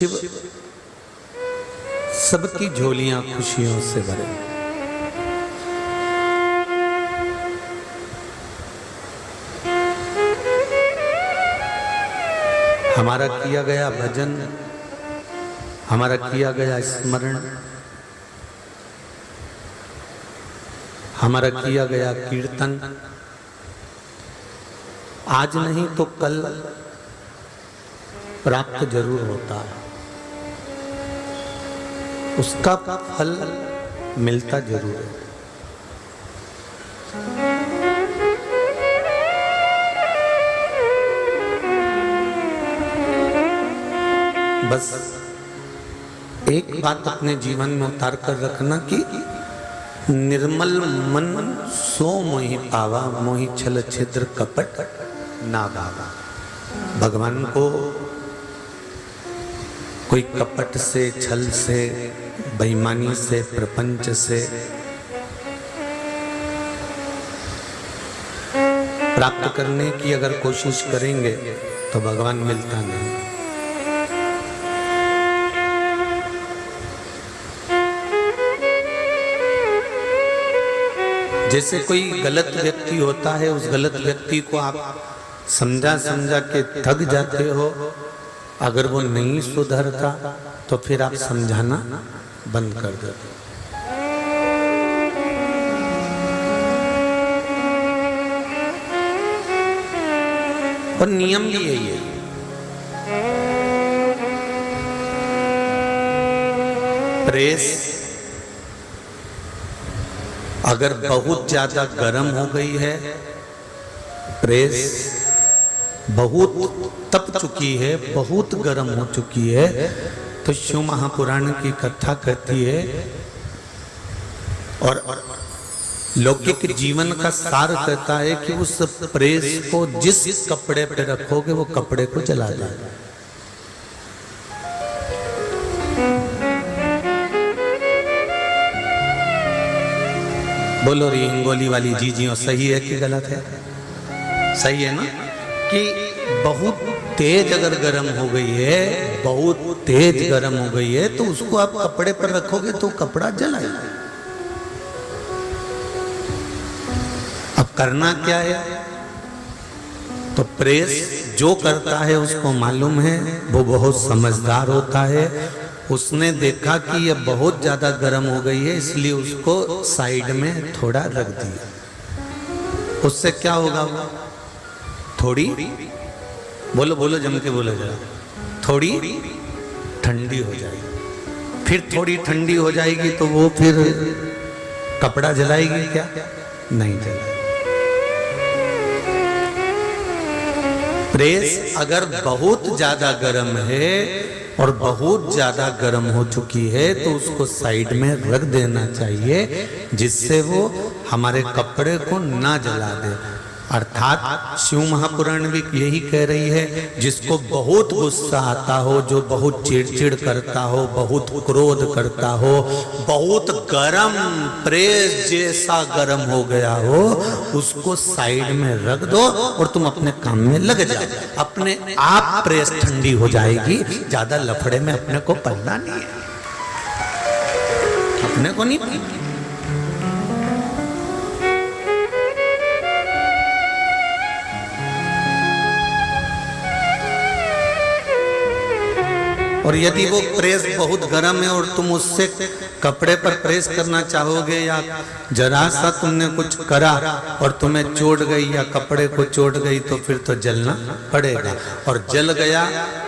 शिव सबकी झोलियां खुशियों से भरे। हमारा किया गया भजन, हमारा किया गया स्मरण, हमारा किया गया कीर्तन आज नहीं तो कल प्राप्त जरूर होता है, उसका फल मिलता जरूर है। बस एक बात अपने जीवन में उतार कर रखना कि निर्मल मन सो मोहि पावा, मोहि छल छिद्र कपट ना गावा। भगवान को कोई कपट से, छल से, बेईमानी से, प्रपंच से प्राप्त करने की अगर कोशिश करेंगे तो भगवान मिलता नहीं। जैसे कोई गलत व्यक्ति होता है, उस गलत व्यक्ति को आप समझा के थक जाते हो, अगर वो नहीं सुधरता तो फिर आप समझाना बंद कर देते। और नियम भी यही है। प्रेस अगर बहुत ज्यादा गर्म हो गई है, प्रेस बहुत तप चुकी है, बहुत गर्म हो चुकी है, तो शिव महापुराण की कथा कहती है और लौकिक जीवन का सार कहता है कि उस प्रेस को जिस कपड़े पे रखोगे वो कपड़े को जला देगा। बोलो री हिंगोली वाली जीजियों, सही है कि गलत है? सही है ना कि बहुत तेज अगर गर्म हो गई है, बहुत तेज गर्म हो गई है, तो उसको आप कपड़े पर रखोगे तो कपड़ा जलाएगा। अब करना क्या है? तो प्रेस जो करता है उसको मालूम है, वो बहुत समझदार होता है। उसने देखा कि ये बहुत ज्यादा गर्म हो गई है, इसलिए उसको साइड में थोड़ा रख दिया। उससे क्या होगा? थोड़ी बोलो बोलो जम के बोलो जरा, थोड़ी ठंडी हो जाएगी। फिर थोड़ी ठंडी हो जाएगी तो वो फिर कपड़ा जलाएगी क्या? नहीं जलाएगी। प्रेस अगर बहुत ज्यादा गर्म है और बहुत ज्यादा गर्म हो चुकी है तो उसको साइड में रख देना चाहिए, जिससे वो हमारे कपड़े को ना जला दे। अर्थात शिव महापुराण भी यही कह रही है, जिसको बहुत गुस्सा आता हो, जो बहुत चिड़चिड़ करता हो, बहुत क्रोध करता हो, बहुत गरम प्रेस जैसा गरम हो गया हो, उसको साइड में रख दो और तुम अपने काम में लग जाओ। अपने आप प्रेस ठंडी हो जाएगी। ज्यादा लफड़े में अपने को पड़ना नहीं है, अपने को नहीं। और यदि वो प्रेस बहुत गर्म है और तुम उससे कपड़े पर प्रेस करना चाहोगे, या जरा सा तुमने कुछ करा और तुम्हें चोट गई या कपड़े को चोट गई, तो फिर तो जलना पड़ेगा। और जल गया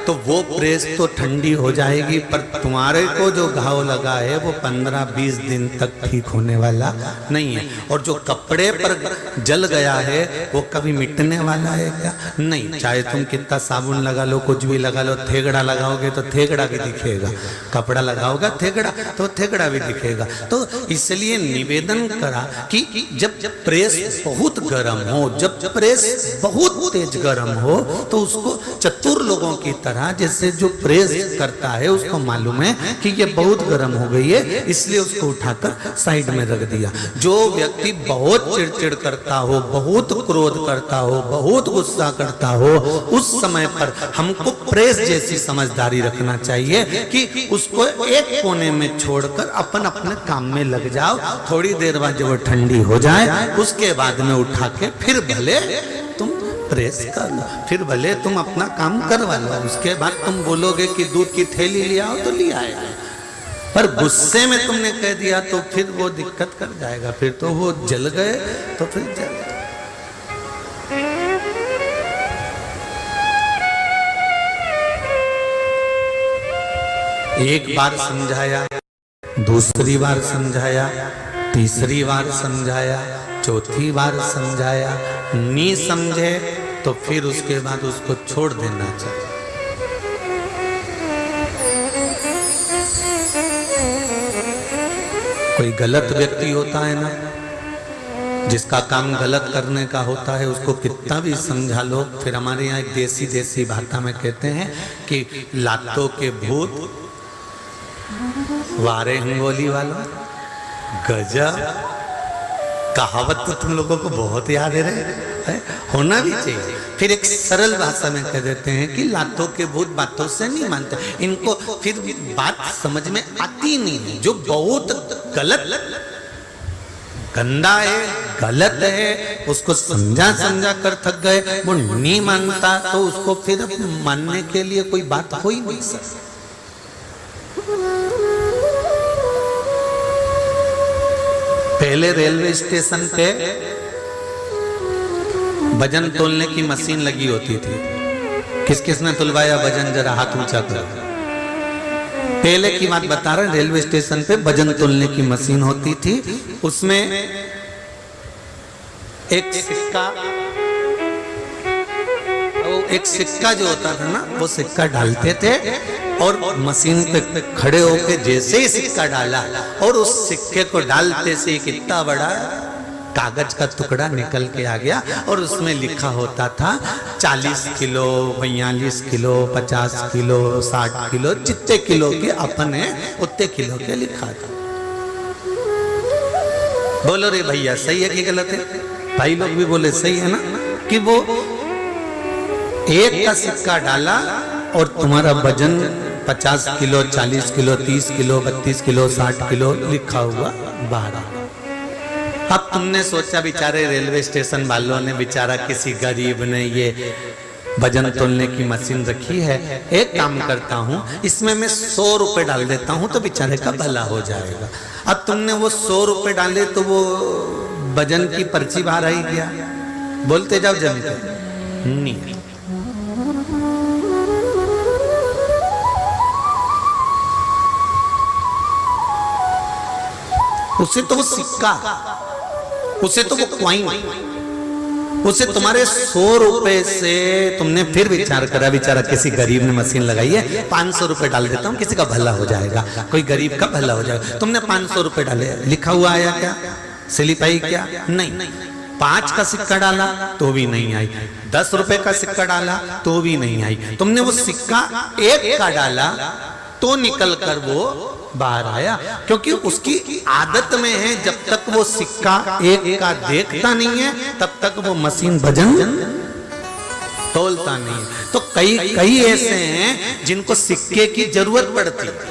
तो वो प्रेस तो ठंडी हो जाएगी, पर तुम्हारे को जो घाव लगा है वो 15-20 दिन तक ठीक होने वाला नहीं है। और जो कपड़े पर जल गया है वो कभी मिटने वाला है क्या? नहीं। चाहे तुम कितना साबुन लगा लो, कुछ भी लगा लो, थेगड़ा लगाओगे तो थेगड़ा भी दिखेगा, कपड़ा लगाओगे थेगड़ा तो थेगड़ा भी दिखेगा। तो इसलिए निवेदन करा कि जब प्रेस बहुत गर्म हो, जब प्रेस बहुत तेज गर्म हो, तो उसको चतुर लोगों की तरह, जैसे जो प्रेस करता है उसको मालूम है कि ये बहुत गर्म हो गई है, इसलिए उसको उठाकर साइड में रख दिया। जो व्यक्ति बहुत चिड़चिड़ करता हो, बहुत क्रोध करता हो, बहुत गुस्सा करता हो, उस समय पर हमको प्रेस जैसी समझदारी रखना रखना चाहिए कि उसको एक कोने में छोड़कर अपन अपने काम में लग जाओ। थोड़ी देर बाद जब वो ठंडी हो जाए उसके बाद में उठा के फिर भले तुम प्रेस कर लो, फिर भले तुम अपना काम करवा लो। उसके बाद तुम बोलोगे कि दूध की थैली ले आओ तो ले आएगा, पर गुस्से में तुमने कह दिया तो फिर वो दिक्कत कर जाएगा। फिर तो वो जल गए तो फिर जल गए। एक बार समझाया, दूसरी बार समझाया, तीसरी बार समझाया, चौथी बार समझाया, नहीं समझे तो फिर उसके बाद उसको छोड़ देना चाहिए। कोई गलत व्यक्ति होता है ना, जिसका काम गलत करने का होता है, उसको कितना भी समझा लो, फिर हमारे यहाँ एक देसी भाषा में कहते हैं कि लातों के भूत वारे हिंगोली वालों। गजब कहावत तो तुम लोगों को बहुत याद है, होना भी चाहिए। फिर एक सरल भाषा में कह देते हैं कि लातों के भूत बातों से नहीं मानते, इनको फिर बात समझ में आती नहीं है। जो बहुत गलत गंदा है, गलत है, उसको समझा कर थक गए, वो नहीं मानता तो उसको फिर मानने के लिए कोई बात हो ही नहीं सकती। पहले रेलवे स्टेशन पे वजन तोलने की मशीन लगी होती थी। किस किस ने तुलवाया वजन, जरा हाथ ऊंचा करो। पहले की बात बता रहे, रेलवे स्टेशन पे वजन तोलने की मशीन होती थी। उसमें एक सिक्का जो होता था ना, वो सिक्का डालते थे और मशीन पे खड़े होके जैसे ही सिक्का डाला और उस सिक्के को डालते से कितना बड़ा कागज का टुकड़ा निकल के आ गया और उसमें लिखा होता था 40 किलो, 42 किलो, 50 किलो, 60 किलो, जितने किलो के अपन है उतने किलो के लिखा था। बोलो रे भैया, सही है कि गलत है? भाई लोग भी बोले सही है ना, कि वो एक का सिक्का डाला और तुम्हारा वजन 50 kilo, 40 kilo, 30 kilo, 32 kilo, 60 kilo लिखा हुआ बाहर। अब तुमने सोचा बेचारे रेलवे स्टेशन वालों ने, बेचारा किसी गरीब ने ये वजन तोलने की मशीन रखी है, एक काम करता हूं इसमें मैं 100 रुपए डाल देता हूं तो बेचारे का भला हो जाएगा। अब तुमने वो 100 रुपए डाले तो वो वजन की पर्ची बाहर आई गया। बोलते जाओ जमते नहीं। उसे तो वो सिक्का, उसे तो वो क्वाइन, उसे तुम्हारे 100 रुपए से तुमने फिर विचार करा, बेचारा किसी गरीब ने मशीन लगाई है, 500 रुपए डाल देता हूं, किसी का भला हो जाएगा, कोई गरीब का भला हो जाएगा। तुमने 500 रुपए डाले, लिखा हुआ आया क्या? स्लिप आई क्या? नहीं। 5 का सिक्का डाला तो भी नहीं आई, 10 रुपए का सिक्का डाला तो भी नहीं आई। तुमने वो सिक्का 1 का डाला तो निकल कर वो बाहर आया, क्योंकि उसकी आदत में है जब तक वो सिक्का 1 का देखता नहीं है तब तक वो मशीन वजन तोलता नहीं है। तो कई ऐसे हैं जिनको सिक्के की जरूरत पड़ती है।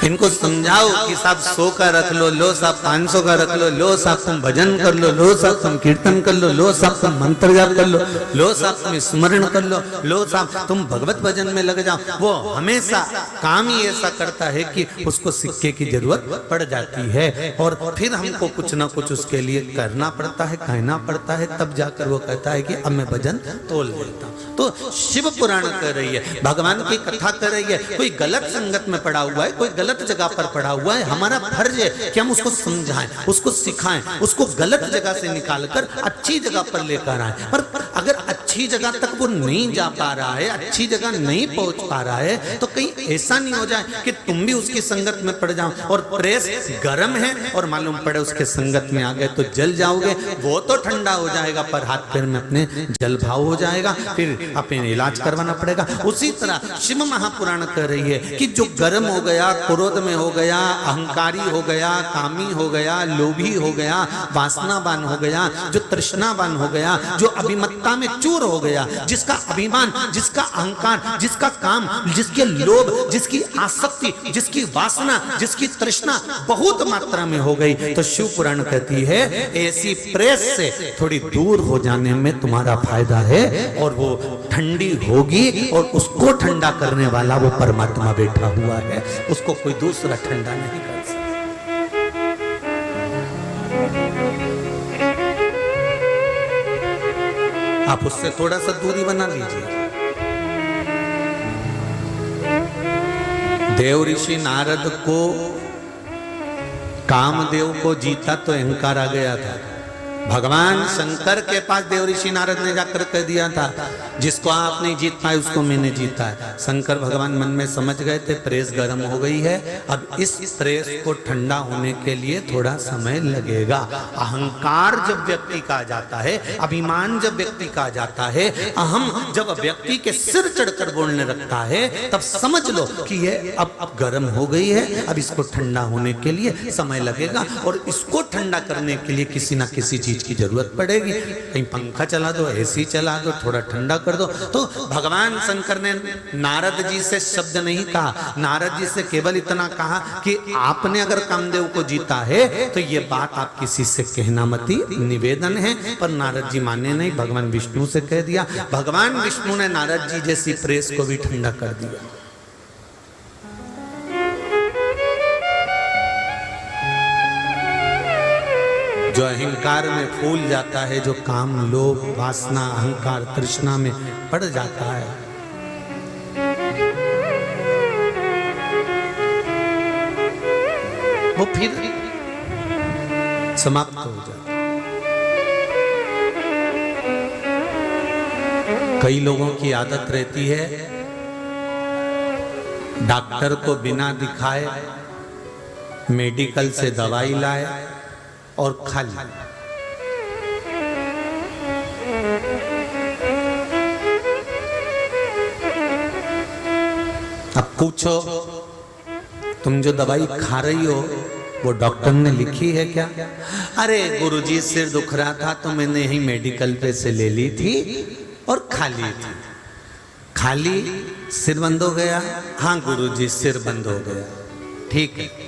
इनको समझाओ कि साहब 100 का रख लो, लो साहब 500 का रख लो साहब तुम भजन कर लो साहब तुम कीर्तन कर लो साहब तुम मंत्र जाप कर लो साहब तुम स्मरण कर लो साहब तुम भगवत भजन में लग जाओ। वो हमेशा काम ही ऐसा करता है कि उसको सिक्के की जरूरत पड़ जाती है और फिर हमको कुछ ना कुछ उसके लिए करना पड़ता है, कहना पड़ता है, तब जाकर वो कहता है कि अब मैं भजन तोल लेता हूँ। तो शिव पुराण कर रही है, भगवान की कथा कर रही है। कोई गलत संगत में पड़ा हुआ है, कोई गलत जगह पर पड़ा हुआ है, हमारा फर्ज है कि हम उसको समझाएं, उसको सिखाएं, उसको गलत जगह से निकालकर अच्छी जगह पर लेकर आए। पर अगर अच्छी जगह तक वो नहीं जा पा रहा है, अच्छी जगह नहीं पहुंच पा रहा है, तो कहीं ऐसा नहीं हो जाए कि तुम भी उसकी संगत में पड़ जाओ और प्रेस गर्म है और मालूम पड़े उसके संगत में आ गए तो जल जाओगे। वो तो ठंडा हो जाएगा पर हाथ पैर में अपने जल भाव हो जाएगा, फिर अपने इलाज करवाना पड़ेगा। उसी तरह शिव महापुराण कर रही है कि जो गर्म हो गया, क्रोध में हो गया, अहंकारी हो गया, कामी हो गया, लोभी हो गया, वासनावान हो गया, जो तृष्णावान हो गया, जो अभिमत्ता ममता में चूर हो गया, जिसका अभिमान, जिसका अहंकार, जिसका काम, जिसके लोभ, जिसकी आसक्ति, जिसकी वासना, जिसकी तृष्णा बहुत मात्रा में हो गई, तो शिव पुराण कहती है ऐसी प्रेस से थोड़ी दूर हो जाने में तुम्हारा फायदा है, और वो ठंडी होगी, और उसको ठंडा करने वाला वो परमात्मा बैठा हुआ है, उसको कोई दूसरा ठंडा नहीं कर सकता। आप उससे थोड़ा सा दूरी बना लीजिए। देव ऋषि नारद को, कामदेव को जीता तो अहंकार आ गया था। भगवान शंकर के पास देव ऋषि नारद ने जाकर कह दिया था, जिसको आप नहीं जीत पाए उसको मैंने जीता है। शंकर भगवान मन में समझ गए थे प्रेस गर्म हो गई है, अब इस प्रेस को ठंडा होने के लिए थोड़ा समय लगेगा। अहंकार जब व्यक्ति का आ जाता है, अभिमान जब व्यक्ति का आ जाता है, अहम जब व्यक्ति के सिर चढ़कर बोलने लगता है, तब समझ लो कि ये अब गर्म हो गई है, अब इसको ठंडा होने के लिए समय लगेगा, और इसको ठंडा करने के लिए किसी ना किसी चीज की जरूरत पड़ेगी। कहीं पंखा चला दो, एसी चला दो, थोड़ा ठंडा कर दो। तो भगवान शंकर ने नारद जी से शब्द नहीं कहा, नारद जी से केवल इतना कहा कि आपने अगर कामदेव को जीता है तो ये बात आप किसी से कहना मती, निवेदन है। पर नारद जी माने नहीं, भगवान विष्णु से कह दिया। भगवान विष्णु ने नारद जी जैसी प्रेस को भी ठंडा कर दिया। जो अहंकार में फूल जाता है, जो काम, लोभ, वासना, अहंकार, तृष्णा में पड़ जाता है, वो फिर समाप्त हो जाता है। कई लोगों की आदत रहती है डॉक्टर को बिना दिखाए मेडिकल से दवाई लाए और खा ली। अब पूछो, तुम जो दवाई खा रही हो वो डॉक्टर ने लिखी है क्या? अरे गुरुजी सिर दुख रहा था तो मैंने यही मेडिकल पे से ले ली थी और खा ली थी। खाली सिर बंद हो गया? हाँ गुरुजी सिर बंद हो गया, ठीक है।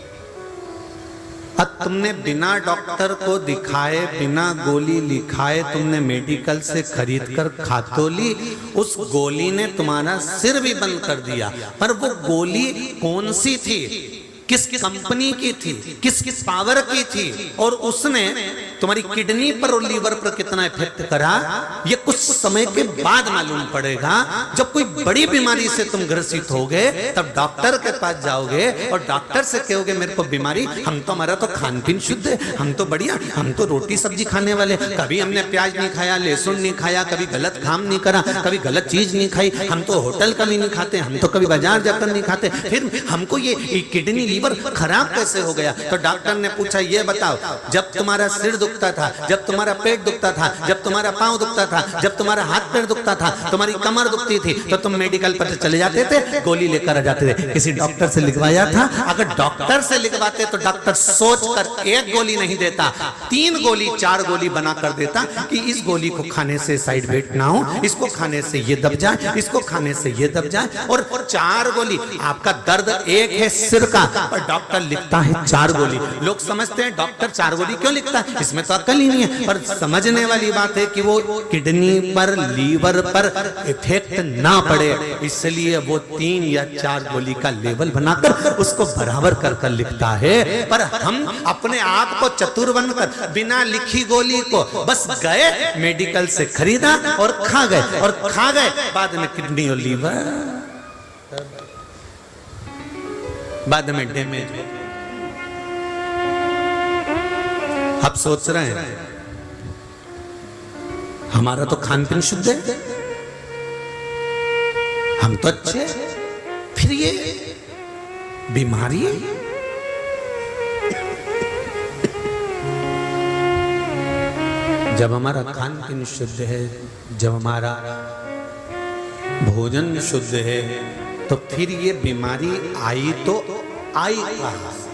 अब तुमने बिना डॉक्टर को दिखाए, बिना गोली लिखाए तुमने मेडिकल से खरीद कर खा तो ली, उस गोली ने तुम्हारा सिर भी बंद कर दिया। पर वो गोली कौन सी थी, किस कंपनी की थी, किस पावर की थी, और उसने तुम्हारी किडनी पर और लीवर पर कितना इफेक्ट करा, ये कुछ समय के बाद मालूम पड़ेगा। जब कोई बड़ी बीमारी से तुम ग्रसित होगे तब डॉक्टर के पास जाओगे और डॉक्टर से कहोगे मेरे को बीमारी, हम तो, हमारा तो खान पीन शुद्ध है, हम तो बढ़िया, हम तो रोटी सब्जी खाने वाले, कभी हमने प्याज नहीं खाया, लहसुन नहीं खाया, कभी गलत काम नहीं करा, कभी गलत चीज नहीं खाई, हम तो होटल का भी नहीं खाते, हम तो कभी बाजार जाकर नहीं खाते, फिर हमको ये किडनी लीवर खराब कैसे हो गया? तो डॉक्टर ने पूछा ये बताओ, जब तुम्हारा सिर दुखता था, जब तुम्हारा पेट दुखता था, जब तुम्हारा पांव दुखता था, जब तुम्हारा हाथ पैर दुखता था, तुम्हारी कमर दुखती थी, तो तुम मेडिकल पर चले जाते थे, गोली लेकर आ जाते थे? किसी डॉक्टर से लिखवाया था? अगर डॉक्टर से लिखवाते तो डॉक्टर सोचकर एक गोली नहीं देता, 3 गोली 4 गोली बना कर देता कि इस गोली को खाने से साइड इफेक्ट ना हो, इसको खाने से ये दब जाए, इसको खाने से ये दब जाए। और 4 गोली, आपका दर्द एक है सिर का, पर डॉक्टर लिखता है 4 गोली। लोग समझते हैं डॉक्टर 4 गोली क्यों लिखता है, इसमें तो अकल ही नहीं है। पर समझने वाली बात है कि वो किडनी पर, लीवर पर इफेक्ट ना पड़े, इसलिए वो 3 या 4 गोली का लेवल बनाकर उसको बराबर कर कर लिखता है। पर हम अपने आप को चतुर बनकर बिना लिखी गोली को बस गए मेडिकल से खरीदा और खा गए, बाद में किडनी और लीवर बाद में डैमेज। अब सोच रहे हैं हमारा तो खान पीन शुद्ध है, हम तो अच्छे, फिर ये बीमारी। जब हमारा खान पीन शुद्ध है, जब हमारा भोजन शुद्ध है, तो फिर ये बीमारी आई तो आई कहां से?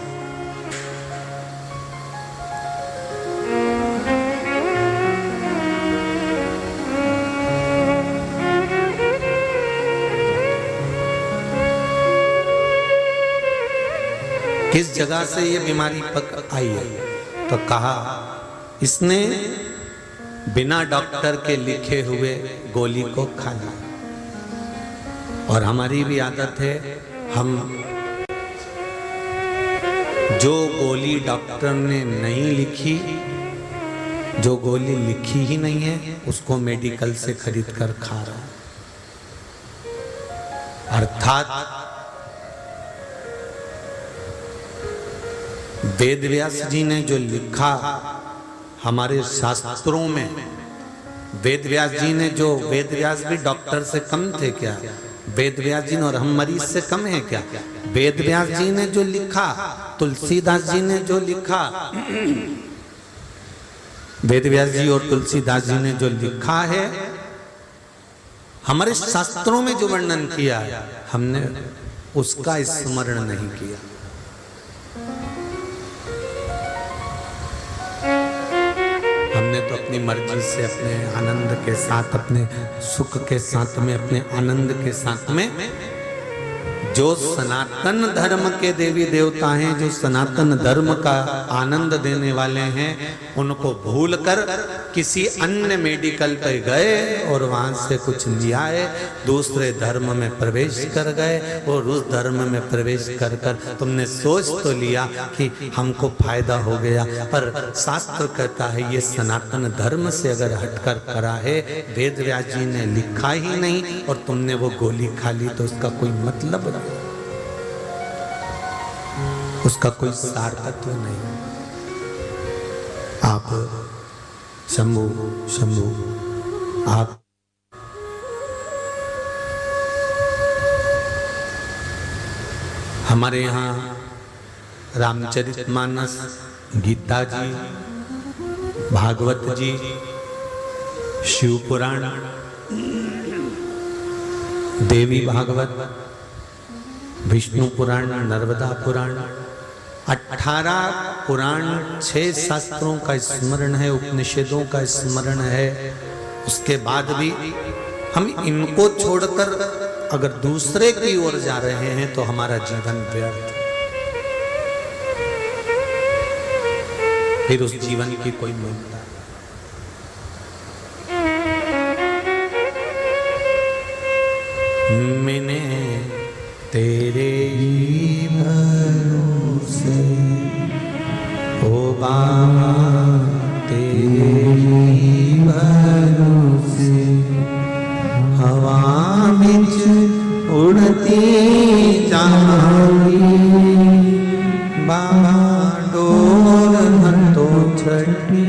किस जगह से ये बीमारी पक आई है? तो कहा इसने बिना डॉक्टर के लिखे हुए गोली को खा लिया। और हमारी भी आदत है, हम जो गोली डॉक्टर ने नहीं लिखी, जो गोली लिखी ही नहीं है, उसको मेडिकल से खरीद कर खा रहा है। अर्थात वेद व्यास जी ने जो लिखा हमारे शास्त्रों में, वेद व्यास जी ने जो, वेद व्यास भी डॉक्टर से कम थे क्या? वेद व्यास जी ने और हम मरीज से कम है क्या? वेद व्यास जी ने जो लिखा, तुलसीदास जी ने जो लिखा, वेद व्यास जी और तुलसीदास जी ने जो लिखा है, हमारे शास्त्रों में जो वर्णन किया है, हमने उसका स्मरण नहीं किया। हमने तो अपनी मर्जी से, अपने आनंद के साथ, अपने सुख के साथ में, अपने आनंद के साथ में, जो सनातन धर्म के देवी देवता हैं, जो सनातन धर्म का आनंद देने वाले हैं, उनको भूलकर किसी अन्य मेडिकल पे गए और वहां से कुछ लिया है, दूसरे धर्म में प्रवेश कर गए और उस धर्म में प्रवेश कर कर तुमने सोच तो लिया कि हमको फायदा हो गया, पर शास्त्र कहता है ये सनातन धर्म से अगर हटकर करा है, वेद व्यास जी ने लिखा ही नहीं और तुमने वो गोली खा ली, तो उसका कोई मतलब नहीं, उसका कोई सार्थत्व नहीं। आप शंभु शंभु आप हमारे यहाँ रामचरितमानस, गीता जी, भागवत जी, शिव पुराण, देवी भागवत, विष्णु पुराण, नर्मदा पुराण, 18 पुराण, 6 शास्त्रों का स्मरण है, उपनिषदों का स्मरण है। उसके बाद भी हम इनको छोड़कर अगर दूसरे की ओर जा रहे हैं तो हमारा जीवन व्यर्थ, फिर उस जीवन की कोई मूल्यता। मैंने तेरे ही भरोसे ओ बाबा, तेरे ही भरोसे हवा बिच उड़ती जाऊंगी, बाबा डोर हथों छठी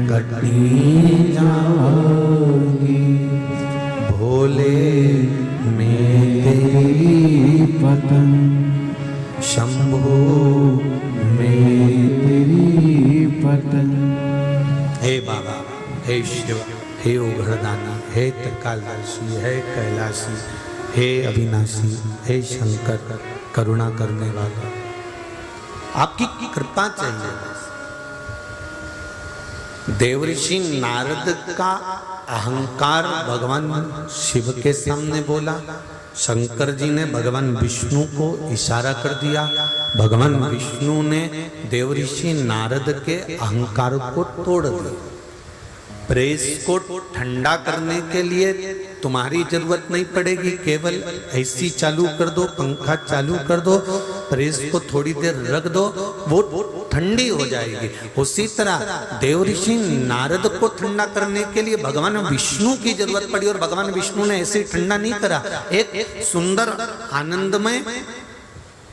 कटी जाऊंगी, भोले में तेरी पतन, शंभो में तेरी पतन। हे बाबा, हे शिव, हे उघड़दानी, हे त्रिकालदर्शी, हे कैलाशी, हे अविनाशी, हे शंकर, करुणा करने वाला, आपकी कृपा चाहिए। देवऋषि नारद का अहंकार भगवान शिव के सामने बोला, शंकर जी ने भगवान विष्णु को इशारा कर दिया, भगवान विष्णु ने देवऋषि नारद के अहंकार को तोड़ दिया। प्रेस को ठंडा करने के लिए तुम्हारी जरूरत नहीं पड़ेगी, केवल ऐसी चालू कर दो, पंखा चालू कर दो, प्रेस को थोड़ी देर रख दो, वो ठंडी हो जाएगी। उसी तरह देवऋषि नारद को ठंडा करने के लिए भगवान विष्णु की जरूरत पड़ी और भगवान विष्णु ने ऐसे ठंडा नहीं करा, एक सुंदर आनंदमय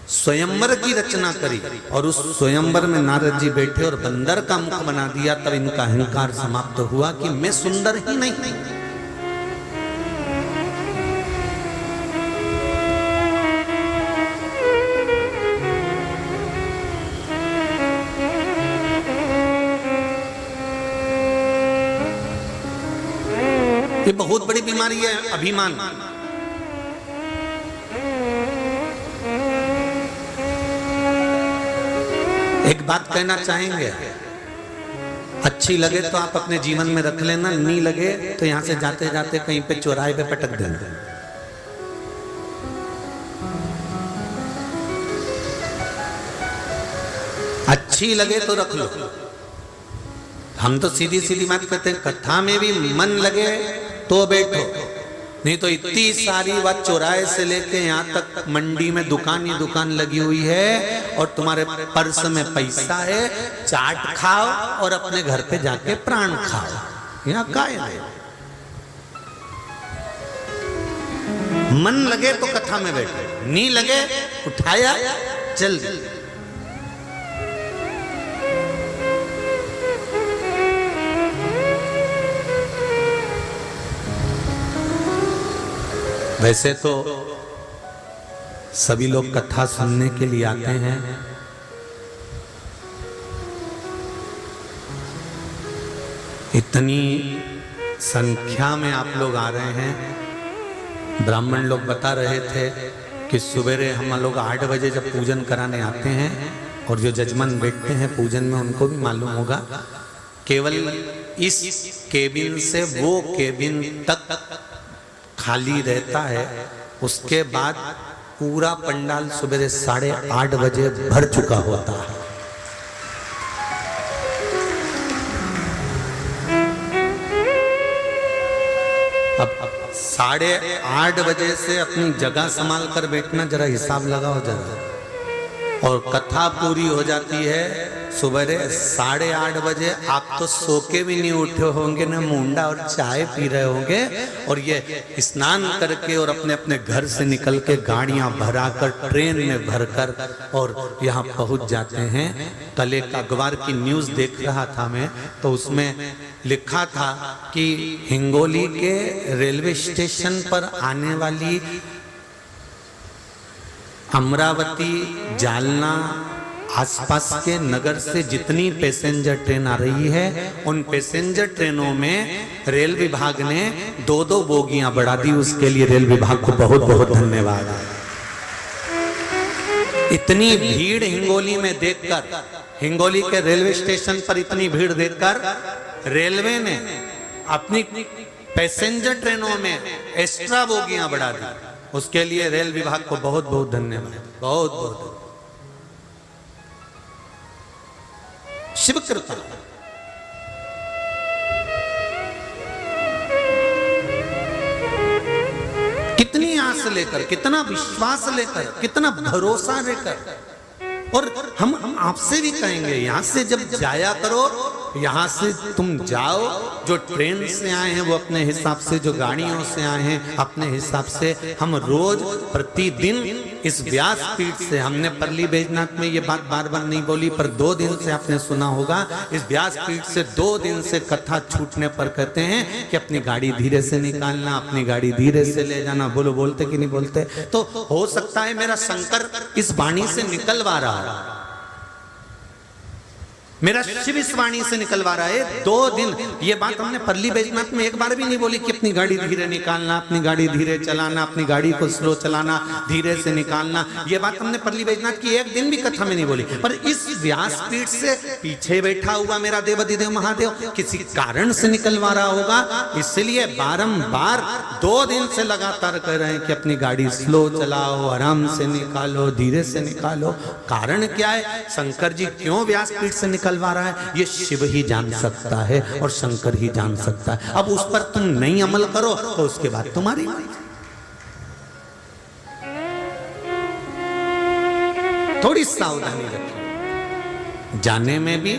स्वयंवर की रचना करी और उस स्वयंवर में नारद जी बैठे और बंदर का मुख बना दिया। तब इनका अहंकार समाप्त हुआ कि मैं सुंदर ही नहीं। ये बहुत बड़ी बीमारी है, अभिमान। एक बात कहना चाहेंगे, अच्छी लगे तो आप अपने जीवन में रख लेना, नहीं लगे तो यहां से जाते जाते कहीं पे चौराहे पे पटक देना। अच्छी लगे तो रख लो। हम तो सीधी सीधी बात कहते हैं, कथा में भी मन लगे तो बैठो, नहीं तो इतनी सारी बात, चौराहे से लेके यहाँ तक मंडी में दुकान ही दुकान लगी हुई है और तुम्हारे पर्स में पैसा है, चाट खाओ और अपने घर पे जाके प्राण खाओ। यहाँ काय है? मन लगे तो कथा में बैठो, नहीं लगे उठाया चल दी। वैसे तो सभी लोग कथा सुनने के लिए आते हैं, इतनी संख्या में आप लोग आ रहे हैं। ब्राह्मण लोग बता रहे थे कि सवेरे हम लोग 8 बजे जब पूजन कराने आते हैं, और जो जजमान बैठते हैं पूजन में उनको भी मालूम होगा, केवल इस केबिन से वो केबिन तक खाली रहता है, उसके बाद पूरा पंडाल सवेरे 8:30 बजे भर चुका होता है। अब 8:30 बजे से अपनी जगह संभाल कर बैठना, जरा हिसाब लगाओ जरा। और कथा पूरी हो जाती है सुबह 8:30 बजे, आप तो सो के भी नहीं उठे होंगे, ना मुंडा और चाय पी रहे होंगे, और ये स्नान करके और अपने अपने घर से निकल के गाड़ियां भराकर ट्रेन में भरकर और यहाँ पहुंच जाते हैं। कल एक अखबार की न्यूज़ देख रहा था मैं, तो उसमें लिखा था कि हिंगोली के रेलवे स्टेशन पर आने वाली अमरावती, जालना, आसपास के नगर से जितनी पैसेंजर ट्रेन आ रही है, उन पैसेंजर ट्रेनों में रेल विभाग ने 2-2 बोगियां बढ़ा दी। उसके लिए रेल विभाग को बहुत बहुत धन्यवाद। इतनी भीड़ हिंगोली में देखकर, हिंगोली के रेलवे स्टेशन पर इतनी भीड़ देखकर रेलवे ने अपनी पैसेंजर ट्रेनों में एक्स्ट्रा बोगियां बढ़ा दी। उसके लिए रेल विभाग को बहुत बहुत धन्यवाद, बहुत बहुत शिव कृपा। कितनी आस लेकर, कितना विश्वास लेकर, कितना भरोसा लेकर। और हम आपसे भी कहेंगे, यहां से जब जाया करो, यहाँ से तुम जाओ, जो ट्रेन से आए हैं वो अपने हिसाब से, जो गाड़ियों से आए हैं अपने हिसाब से। हम रोज प्रतिदिन इस व्यास पीठ से, हमने परली बैजनाथ में ये बात बार बार नहीं बोली, पर 2 दिन से आपने सुना होगा, इस व्यास पीठ से 2 दिन से कथा छूटने पर कहते हैं कि अपनी गाड़ी धीरे से निकालना, अपनी गाड़ी धीरे से ले जाना। बोलो, बोलते कि नहीं बोलते? तो हो सकता है मेरा शंकर इस वाणी से निकलवा रहा है, मेरा शिव इस वाणी से निकलवा रहा है। 2 दिन ये बात हमने परली बैजनाथ में एक बार भी नहीं बोली कि अपनी गाड़ी धीरे निकालना, अपनी गाड़ी धीरे चलाना, अपनी गाड़ी को स्लो चलाना, धीरे से निकालना। ये बात हमने परली बैजनाथ की एक दिन भी कथा में नहीं बोली। पर इस व्यासपीठ से पीछे बैठा हुआ मेरा देवाधिदेव महादेव किसी कारण से निकलवा रहा होगा, इसलिए बारंबार 2 दिन से लगातार कह रहे हैं कि अपनी गाड़ी स्लो चलाओ, आराम से निकालो, धीरे से निकालो। कारण क्या है? शंकर जी क्यों व्यासपीठ से निकलवा रहा है, ये शिव ही जान सकता है और शंकर ही जान सकता है। अब उस पर तुम नहीं अमल करो तो उसके बाद तुम्हारी थोड़ी सावधानी रखिए, जाने में भी,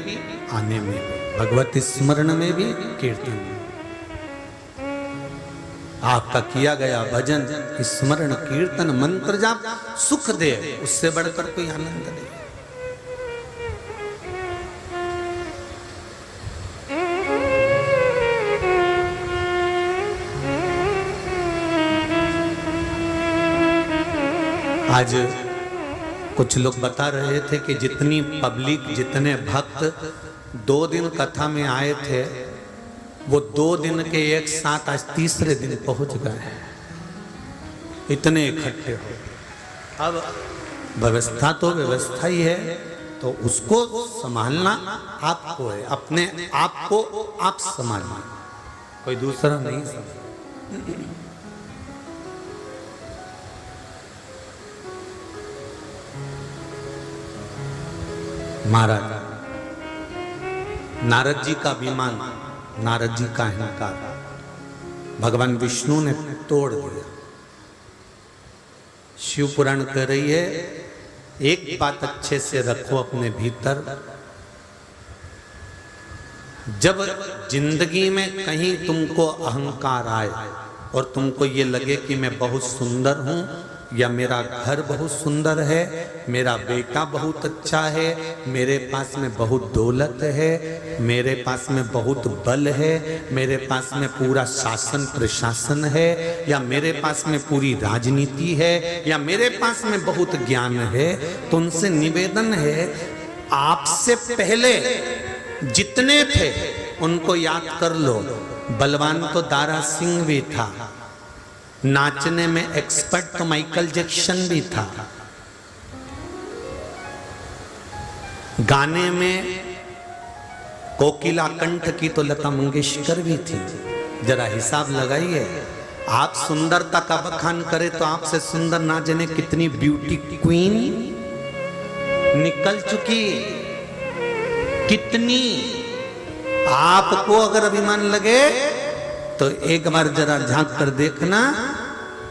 आने में भी, भगवत स्मरण में भी, कीर्तन में। आपका किया गया भजन, स्मरण, कीर्तन, मंत्र जाप सुख दे, उससे बढ़कर कोई आनंद नहीं। आज कुछ लोग बता रहे थे कि जितनी पब्लिक, जितने भक्त 2 दिन कथा में आए थे, वो 2 दिन के एक साथ आज तीसरे दिन पहुंच गए, इतने इकट्ठे हो। अब व्यवस्था तो व्यवस्था ही है, तो उसको संभालना आपको है, अपने आप को आप संभालना, कोई दूसरा नहीं संभाल। महाराज नारद जी का अभिमान, नारद जी का अहंकार भगवान विष्णु ने तोड़ दिया। शिव पुराण कह रही है, एक बात अच्छे से रखो अपने भीतर, जब जिंदगी में कहीं तुमको अहंकार आए और तुमको ये लगे कि मैं बहुत सुंदर हूं, या मेरा घर बहुत सुंदर है, मेरा बेटा बहुत अच्छा है, मेरे पास में बहुत दौलत है, मेरे पास में बहुत बल है, मेरे पास में पूरा शासन प्रशासन है, या मेरे पास में पूरी राजनीति है, या मेरे पास में बहुत ज्ञान है, तो उनसे निवेदन है, आपसे पहले जितने थे उनको याद कर लो। बलवान तो दारा सिंह भी था, नाचने में एक्सपर्ट तो माइकल जैक्सन भी था, गाने में कोकिला कंठ की तो लता मंगेशकर भी थी। जरा हिसाब लगाइए, आप सुंदरता का बखान करें तो आपसे सुंदर ना जाने कितनी ब्यूटी क्वीन निकल चुकी, कितनी। आपको अगर अभिमान लगे तो एक बार जरा झांक कर देखना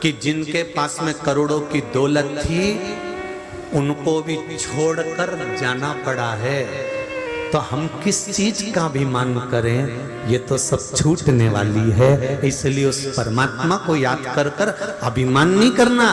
कि जिनके पास में करोड़ों की दौलत थी उनको भी छोड़कर जाना पड़ा है, तो हम किस चीज का अभिमान करें? ये तो सब छूटने वाली है। इसलिए उस परमात्मा को याद कर कर अभिमान नहीं करना,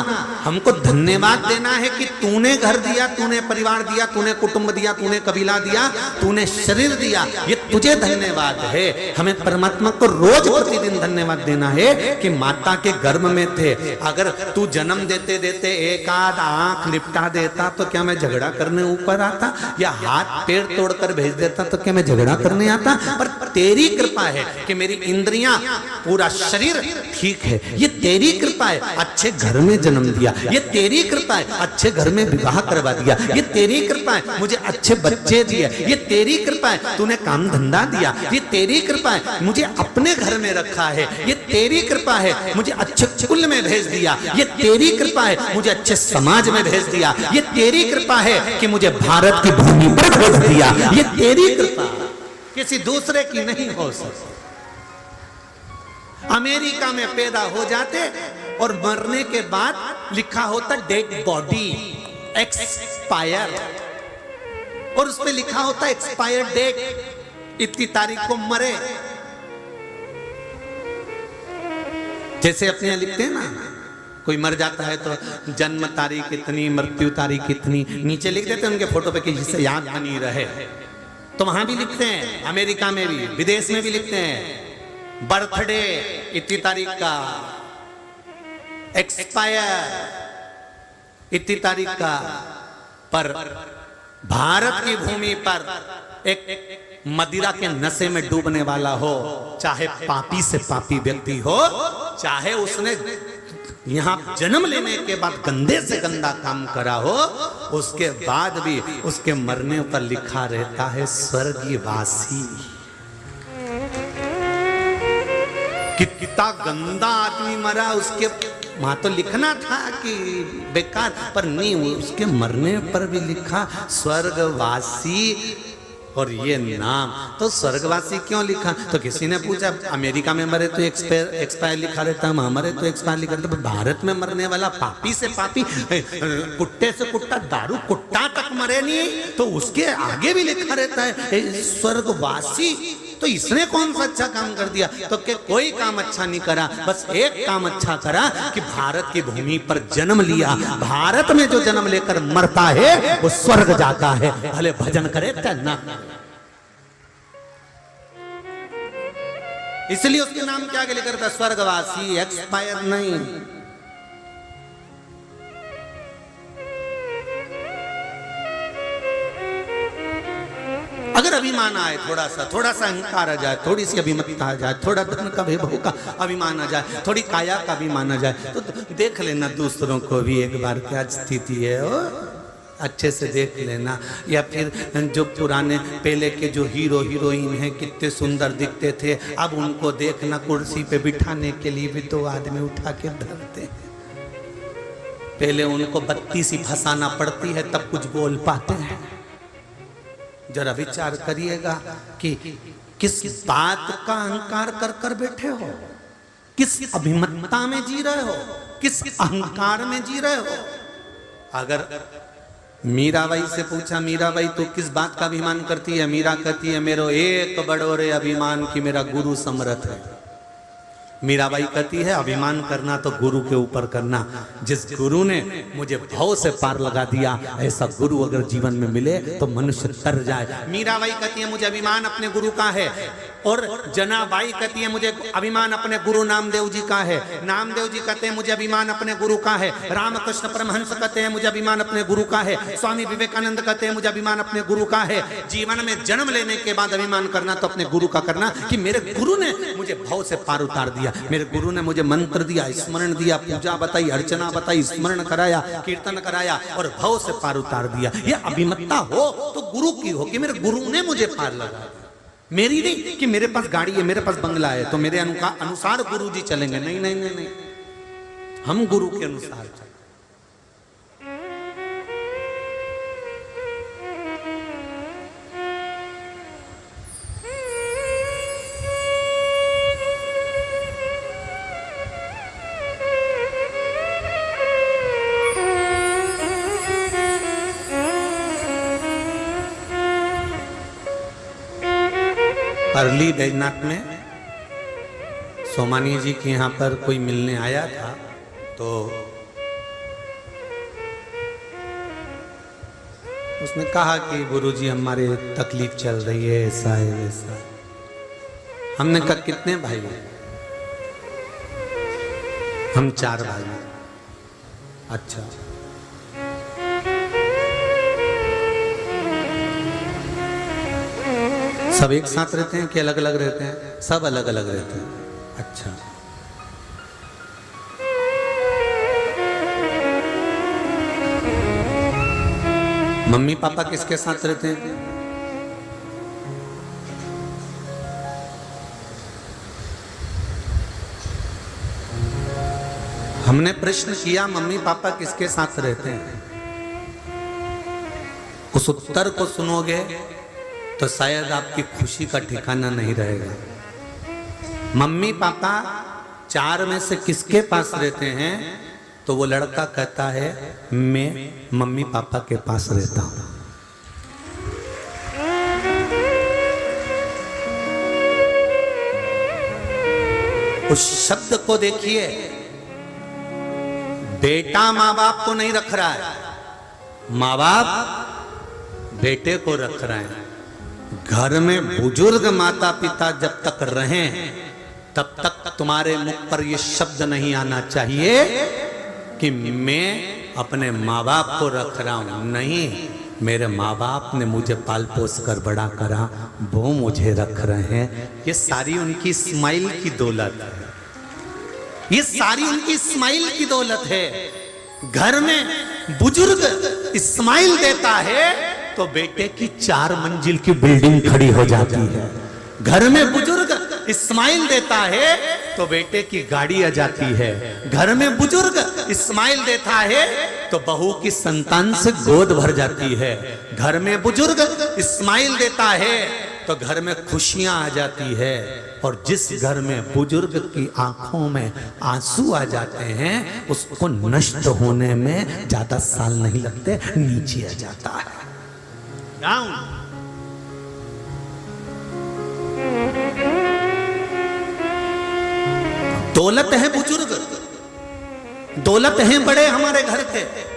हमको धन्यवाद देना है कि तूने घर दिया, तूने परिवार दिया, तूने कुटुंब दिया, तूने कबीला दिया, तूने शरीर दिया, ये तुझे धन्यवाद है। हमें परमात्मा को रोज प्रतिदिन धन्यवाद देना है कि माता के गर्भ में थे, अगर तू जन्म देते देते एक आध आंख निपटा देता तो क्या मैं झगड़ा करने ऊपर आता, या हाथ पैर तोड़कर भेज देता तो क्या मैं झगड़ा करने आता? पर तेरी कृपा है कि मेरी इंद्रियां, पूरा शरीर ठीक है, ये तेरी कृपा है। अच्छे घर में जन्म दिया, ये तेरी कृपा है। अच्छे घर में विवाह करवा दिया, ये तेरी कृपा है। मुझे अच्छे बच्चे दिए, ये तेरी कृपा है। तूने काम धंधा दिया, ये तेरी कृपा है। मुझे अपने घर में रखा है, ये तेरी कृपा है। मुझे अच्छे कुल में भेज दिया, ये तेरी कृपा है। मुझे अच्छे समाज में भेज दिया, ये तेरी कृपा है। कि मुझे भारत की भूमि पर भेज दिया, ये तेरी कृपा, किसी दूसरे की नहीं हो सकती। अमेरिका में पैदा हो जाते और मरने के बाद लिखा होता डेड बॉडी एक्सपायर, और उस पे लिखा होता एक्सपायर डेट, इतनी तारीख को मरे। जैसे अपने यहां लिखते हैं ना, कोई मर जाता है तो जन्म तारीख इतनी, मृत्यु तारीख इतनी, नीचे लिख देते हैं उनके फोटो पे कि जिससे याद बनी रहे। तो वहां भी लिखते हैं, अमेरिका में भी, विदेश में भी लिखते हैं, बर्थडे इतनी तारीख का, एक्सपायर इतनी तारीख का। पर भारत की भूमि पर एक मदिरा के नशे में डूबने वाला हो, चाहे पापी से पापी व्यक्ति हो, चाहे उसने यहाँ जन्म लेने के बाद गंदे से गंदा काम करा हो, उसके बाद भी उसके मरने पर लिखा रहता है स्वर्गवासी। कितना गंदा आदमी मरा, उसके वहां तो लिखना था कि बेकार, पर नहीं, उसके मरने पर भी लिखा स्वर्गवासी। और ये नाम तो स्वर्गवासी क्यों लिखा? तो किसी ने पूछा, अमेरिका में मरे तो एक्सपायर लिखा रहता है, मरे तो एक्सपायर लिखा रहता है, भारत में मरने वाला पापी से पापी, कुत्ते से कुत्ता, दारू कुत्ता तक मरे नहीं तो उसके आगे भी लिखा रहता है स्वर्गवासी। तो इसने कौन सा अच्छा काम कर दिया? तो क्या कोई काम अच्छा नहीं करा, बस एक काम अच्छा करा कि भारत की भूमि पर जन्म लिया। भारत में जो जन्म लेकर मरता है वो स्वर्ग जाता है, भले भजन करे ना। इसलिए उसके नाम क्या लिखा रहता? स्वर्गवासी, एक्सपायर नहीं। अगर अभिमान आए, थोड़ा सा अहंकार आ जाए, थोड़ी सी अभिमतता आ जाए, थोड़ा धन का वैभव का अभिमान आ जाए, थोड़ी काया का अभिमान आ जाए, तो देख लेना दूसरों को भी एक बार क्या स्थिति है, अच्छे से देख लेना। या फिर जो पुराने पहले के जो हीरो हीरोइन हैं कितने सुंदर दिखते थे, अब उनको देखना कुर्सी पे बिठाने के लिए भी तो आदमी उठा के धरते हैं। पहले उनको बत्ती सी फंसाना पड़ती है तब कुछ बोल पाते हैं। जरा विचार करिएगा कि किस बात का अहंकार कर कर बैठे हो, किस अभिमतता में जी रहे हो, किस अहंकार में जी रहे हो। अगर मीराबाई से पूछा, मीराबाई तो किस बात का अभिमान करती है? मीरा कहती है मेरो एक बड़ोरे अभिमान की मेरा गुरु समर्थ है। मीराबाई कहती है अभिमान करना तो गुरु के ऊपर करना, जिस गुरु ने मुझे भव से पार लगा दिया, ऐसा गुरु अगर जीवन में मिले तो मनुष्य तर जाए। मीराबाई कहती है मुझे अभिमान अपने गुरु का है, और जनाबाई कहती है मुझे अभिमान अपने गुरु नामदेव जी का है। नामदेव जी कहते हैं मुझे अभिमान अपने गुरु का है। रामकृष्ण परमहंस कहते हैं मुझे अभिमान अपने गुरु का है। स्वामी विवेकानंद कहते हैं मुझे अभिमान अपने गुरु का है। जीवन में जन्म लेने के बाद अभिमान करना तो अपने गुरु का करना, कि मेरे गुरु ने मुझे भव से पार उतार दिया, मेरे गुरु ने मुझे मंत्र दिया, स्मरण दिया, पूजा बताई, अर्चना बताई, स्मरण कराया, कीर्तन कराया और भव से पार उतार दिया। ये अभिमतता हो तो गुरु की हो कि मेरे गुरु ने मुझे पार लगा, मेरी नहीं कि मेरे पास गाड़ी है, मेरे पास बंगला है तो मेरे अनुसार गुरु जी चलेंगे। नहीं नहीं नहीं नहीं, हम गुरु के अनुसार चलेंगे। अर्ली बैजनाथ में सोमानी जी के यहाँ पर कोई मिलने आया था, तो उसने कहा कि गुरुजी हमारे तकलीफ चल रही है, ऐसा है वैसा है। हमने कहा कितने भाई हैं? हम 4 भाई हैं। अच्छा, सब एक साथ रहते हैं कि अलग अलग रहते हैं? सब अलग अलग रहते हैं। अच्छा, मम्मी पापा किसके साथ रहते हैं? हमने प्रश्न किया मम्मी पापा किसके साथ रहते हैं, उस उत्तर को सुनोगे तो शायद आपकी खुशी का ठिकाना नहीं रहेगा। मम्मी पापा 4 में से किसके पास रहते हैं? तो वो लड़का कहता है मैं मम्मी पापा के पास रहता हूं। उस शब्द को देखिए, बेटा माँ बाप को नहीं रख रहा है, माँ बाप बेटे को रख रहे हैं। घर में बुजुर्ग माता पिता जब तक रहें तब तक तुम्हारे मुख पर यह शब्द नहीं आना चाहिए कि मैं अपने माँ बाप को रख रहा हूं। नहीं, मेरे माँ बाप ने मुझे पाल पोस कर बड़ा करा, वो मुझे रख रहे हैं। ये सारी उनकी स्माइल की दौलत है, ये सारी उनकी स्माइल की दौलत है। घर में बुजुर्ग स्माइल देता है तो बेटे की 4 मंजिल की बिल्डिंग खड़ी हो जाती है। घर में बुजुर्ग स्माइल देता है तो बेटे की गाड़ी आ जाती है। घर में बुजुर्ग स्माइल देता है तो बहू की संतान से गोद भर जाती है। घर में बुजुर्ग स्माइल देता है तो घर में खुशियां आ जाती है। और जिस घर में बुजुर्ग की आंखों में आंसू आ जाते हैं उसको नष्ट होने में ज्यादा साल नहीं लगते, नीचे आ जाता है, डाउन। दौलत है बुजुर्ग, दौलत है बड़े हमारे घर के।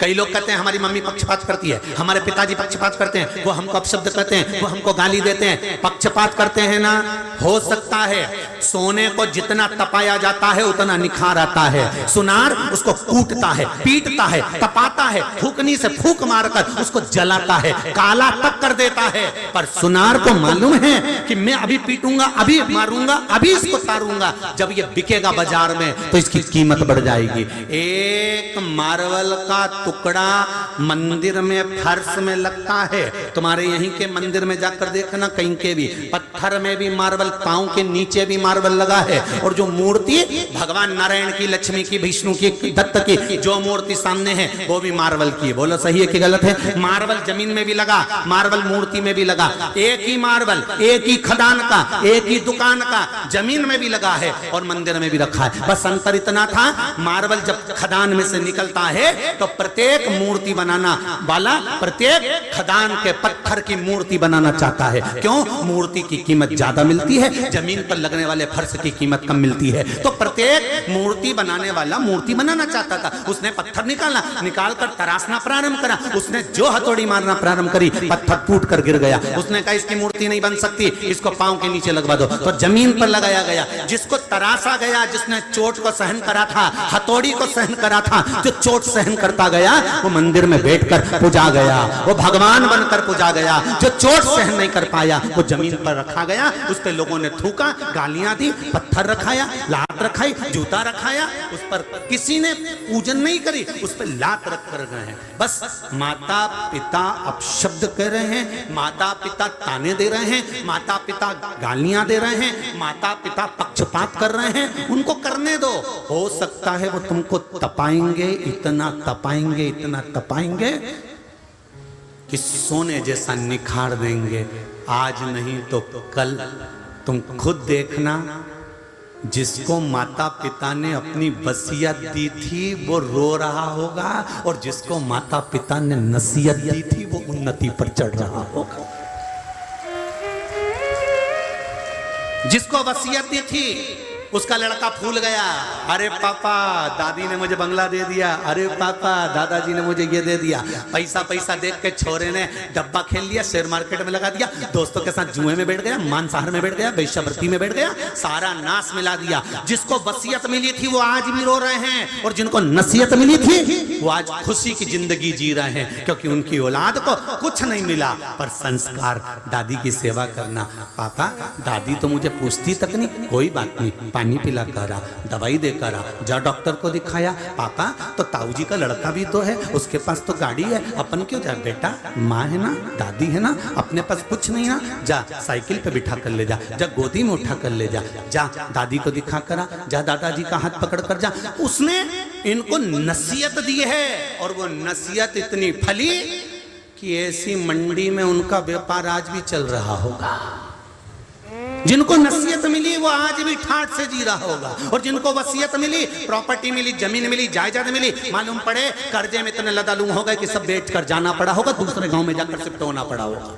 कई लोग कहते हैं हमारी मम्मी पक्षपात करती है, हमारे पिताजी पक्षपात करते हैं, वो हमको अपशब्द कहते हैं, वो हमको गाली देते हैं। पक्षपात करते हैं ना, हो सकता है सोने को जितना तपाया जाता है उतना निखार आता है। सुनार उसको कूटता है, पीटता है, तपाता है, फूकनी से फूक मारकर उसको जलाता है, काला तक कर देता है। पर सुनार को मालूम है कि मैं अभी पीटूंगा, अभी मारूंगा, अभी इसको तारूंगा, जब ये बिकेगा बाजार में तो इसकी कीमत बढ़ जाएगी। एक मार्बल का टुकड़ा मंदिर में फर्श में लगता है, तुम्हारे यहीं के मंदिर में जाकर देखना, कहीं के भी पत्थर में भी मार्बल पांव के के नीचे भी मार्बल लगा है। और जो मूर्ति भगवान नारायण की, लक्ष्मी की, विष्णु की, दत्त की जो मूर्ति सामने है वो भी मार्बल की है। बोलो सही है कि गलत है? मार्बल जमीन में भी लगा, मार्बल मूर्ति में भी लगा। एक ही मार्बल, एक ही खदान का, एक ही दुकान का, जमीन में भी लगा है और मंदिर में भी रखा है। बस अंतर इतना था, मार्बल जब खदान में से निकलता है तो प्रत्येक मूर्ति बनाना वाला प्रत्येक खदान के पत्थर की मूर्ति बनाना चाहता है। क्यों? मूर्ति की कीमत ज्यादा मिलती है, जमीन पर लगने वाले फर्श की कीमत कम मिलती है। तो प्रत्येक मूर्ति बनाने वाला मूर्ति बनाना चाहता था। उसने पत्थर निकाला, निकाल कर तराशना प्रारंभ करा। उसने जो हथौड़ी मारना प्रारंभ करी, पत्थर टूट कर गिर गया। उसने कहा इसकी मूर्ति नहीं बन सकती, इसको पांव के नीचे लगवा दो। तो जमीन पर लगाया गया। जिसको तराशा गया, जिसने चोट को सहन करा था, हथौड़ी को सहन करा था, जो चोट सहन करता गया वो मंदिर में बैठकर पूजा गया, वो भगवान बनकर पूजा गया। जो चोट सहन नहीं कर पाया वो जमीन पर रखा गया। उस पर लोगों ने थूका, गालियां दी, पत्थर रखाया, लात रखाई, जूता रखाया। उस पर किसी ने पूजन नहीं करी, उस पर लात रख कर गए हैं। बस माता पिता अपशब्द कह रहे हैं, माता पिता ताने दे रहे हैं, माता पिता गालियां दे रहे हैं, माता पिता पक्षपात कर रहे हैं। उनको करने दो, हो सकता है वो तुमको तपाएंगे, इतना तपाएंगे, इतना तपाएंगे कि सोने जैसा निखार देंगे। आज नहीं तो कल तुम खुद देखना, जिसको माता पिता ने अपनी वसीयत दी थी वो रो रहा होगा, और जिसको माता पिता ने नसीहत दी थी वो उन्नति पर चढ़ रहा होगा। जिसको वसीयत दी थी उसका लड़का फूल गया, अरे पापा दादी ने मुझे बंगला दे दिया, अरे पापा दादाजी ने मुझे ये दे दिया। पैसा पैसा देख के छोरे ने डब्बा खेल लिया, शेयर मार्केट में लगा दिया, दोस्तों के साथ जुए में बैठ गया, मांसाहार में बैठ गया, वेश्यावृत्ति में बैठ गया, सारा नाश मिला दिया। जिसको वसीयत मिली थी वो आज भी रो रहे हैं, और जिनको नसीहत मिली थी वो आज खुशी की जिंदगी जी रहे हैं, क्योंकि उनकी औलाद को कुछ नहीं मिला पर संस्कार। दादी की सेवा करना, पापा दादी तो मुझे पूछती तक नहीं, कोई बात नहीं, पानी पिला कर आ, दवाई दे कर आ, जा डॉक्टर को दिखाया। पापा तो ताऊ जी का लड़का भी तो है, उसके पास तो गाड़ी है, अपन क्यों जा? बेटा माँ है ना, दादी है ना, अपने पास कुछ नहीं ना, जा साइकिल पे बिठा कर ले जा, जा गोदी में उठा कर ले जा, जा दादी को दिखा कर आ, जा दादाजी का हाथ पकड़ कर जा। उसने इनको नसीहत दी है, और वो नसीहत इतनी फली कि ऐसी मंडी में उनका व्यापार आज भी चल रहा होगा। जिनको नसीहत मिली वो आज भी ठाठ से जी रहा होगा, और जिनको वसीयत मिली, प्रॉपर्टी मिली, जमीन मिली, जायदाद मिली, मालूम पड़े कर्जे में इतने लदालू हो गए कि सब बेच कर जाना पड़ा होगा, दूसरे गांव में जाकर शिफ्ट होना पड़ा होगा।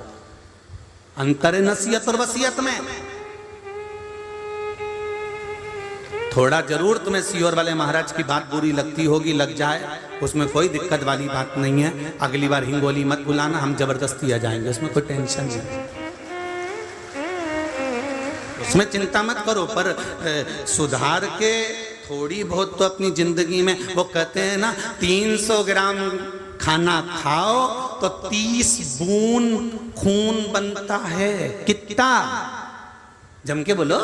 अंतर है नसीहत और वसीयत में। थोड़ा जरूर तुम्हें सियोर वाले महाराज की बात बुरी लगती होगी, लग जाए, उसमें कोई दिक्कत वाली बात नहीं है। अगली बार हिंगोली मत बुलाना, हम जबरदस्ती आ जाएंगे, उसमें कोई टेंशन नहीं, उसमें चिंता मत करो। पर सुधार के थोड़ी बहुत तो अपनी जिंदगी में, वो कहते हैं ना 300 ग्राम खाना खाओ तो 30 बूंद खून बनता है। कितना? जम के बोलो,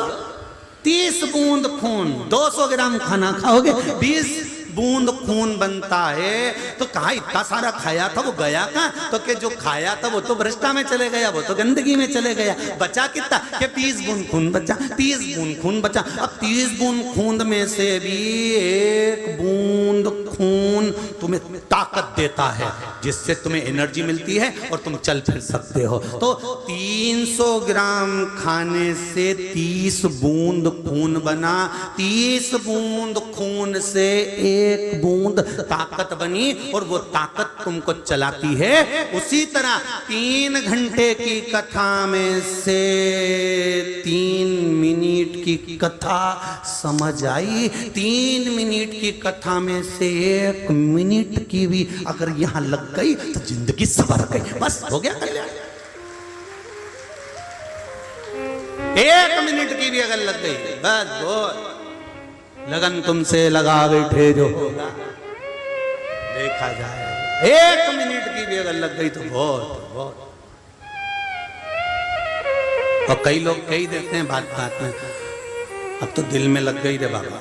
30 बूंद खून। 200 ग्राम खाना खाओगे 20 बूंद खून बनता है। तो कहा इतना सारा खाया था, वो गया कहाँ? तो कि जो खाया था वो तो भ्रष्टा में चले गया, वो तो गंदगी में चले गया। बचा कितना? कि 30 बूंद खून बचा, 30 बूंद खून बचा। अब 30 बूंद खून में से भी 1 बूंद खून तुम्हें ताकत देता है, जिससे तुम्हें एनर्जी मिलती है और तुम चल फिर सकते हो। तो 300 ग्राम खाने से 30 बूंद खून बना, 30 बूंद खून से 1 बूंद ताकत बनी, और वो ताकत तुमको चलाती है। उसी तरह 3 घंटे की कथा में से 3 मिनट की कथा समझ आई। 3 मिनट की कथा में से 1 मिनट की भी अगर यहां लग गई तो जिंदगी सवर गई। बस हो गया कल्याण। 1 मिनट की भी अगर लग गई, बस बहुत लगन तुमसे लगा बैठे जो होगा देखा जाए। 1 मिनट की भी अगर लग गई तो बहुत बहुत। और कई लोग कही देते हैं बात बात में, अब तो दिल में लग गई रे बाबा।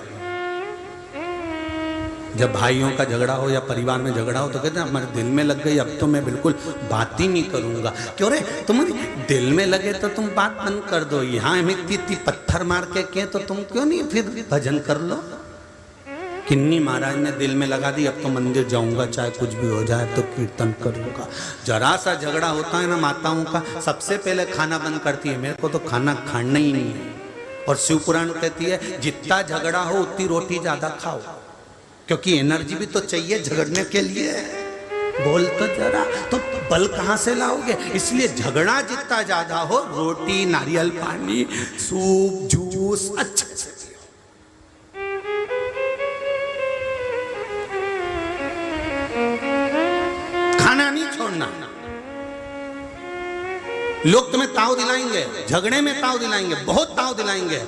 जब भाइयों का झगड़ा हो या परिवार में झगड़ा हो तो कहते हैं हमारे दिल में लग गई, अब तो मैं बिल्कुल बात ही नहीं करूंगा। क्यों रे, तुम्हारे दिल में लगे तो तुम बात बंद कर दो। यहाँ हमें इतनी पत्थर मार के किए तो तुम क्यों नहीं फिर भजन कर लो। किन्नी महाराज ने दिल में लगा दी, अब तो मंदिर जाऊंगा, चाहे कुछ भी हो जाए तो कीर्तन करूंगा। जरा सा झगड़ा होता है ना माताओं का, सबसे पहले खाना बंद करती है, मेरे को तो खाना खाना ही नहीं है। और शिव पुराण कहती है जितना झगड़ा हो उतनी रोटी ज्यादा खाओ, क्योंकि एनर्जी भी तो चाहिए झगड़ने के लिए। बोल तो जरा, तो बल कहां से लाओगे? इसलिए झगड़ा जितना ज्यादा हो, रोटी, नारियल पानी, सूप, जूस अच्छे से खाना नहीं छोड़ना। लोग तुम्हें ताव दिलाएंगे, झगड़े में ताव दिलाएंगे, बहुत ताव दिलाएंगे,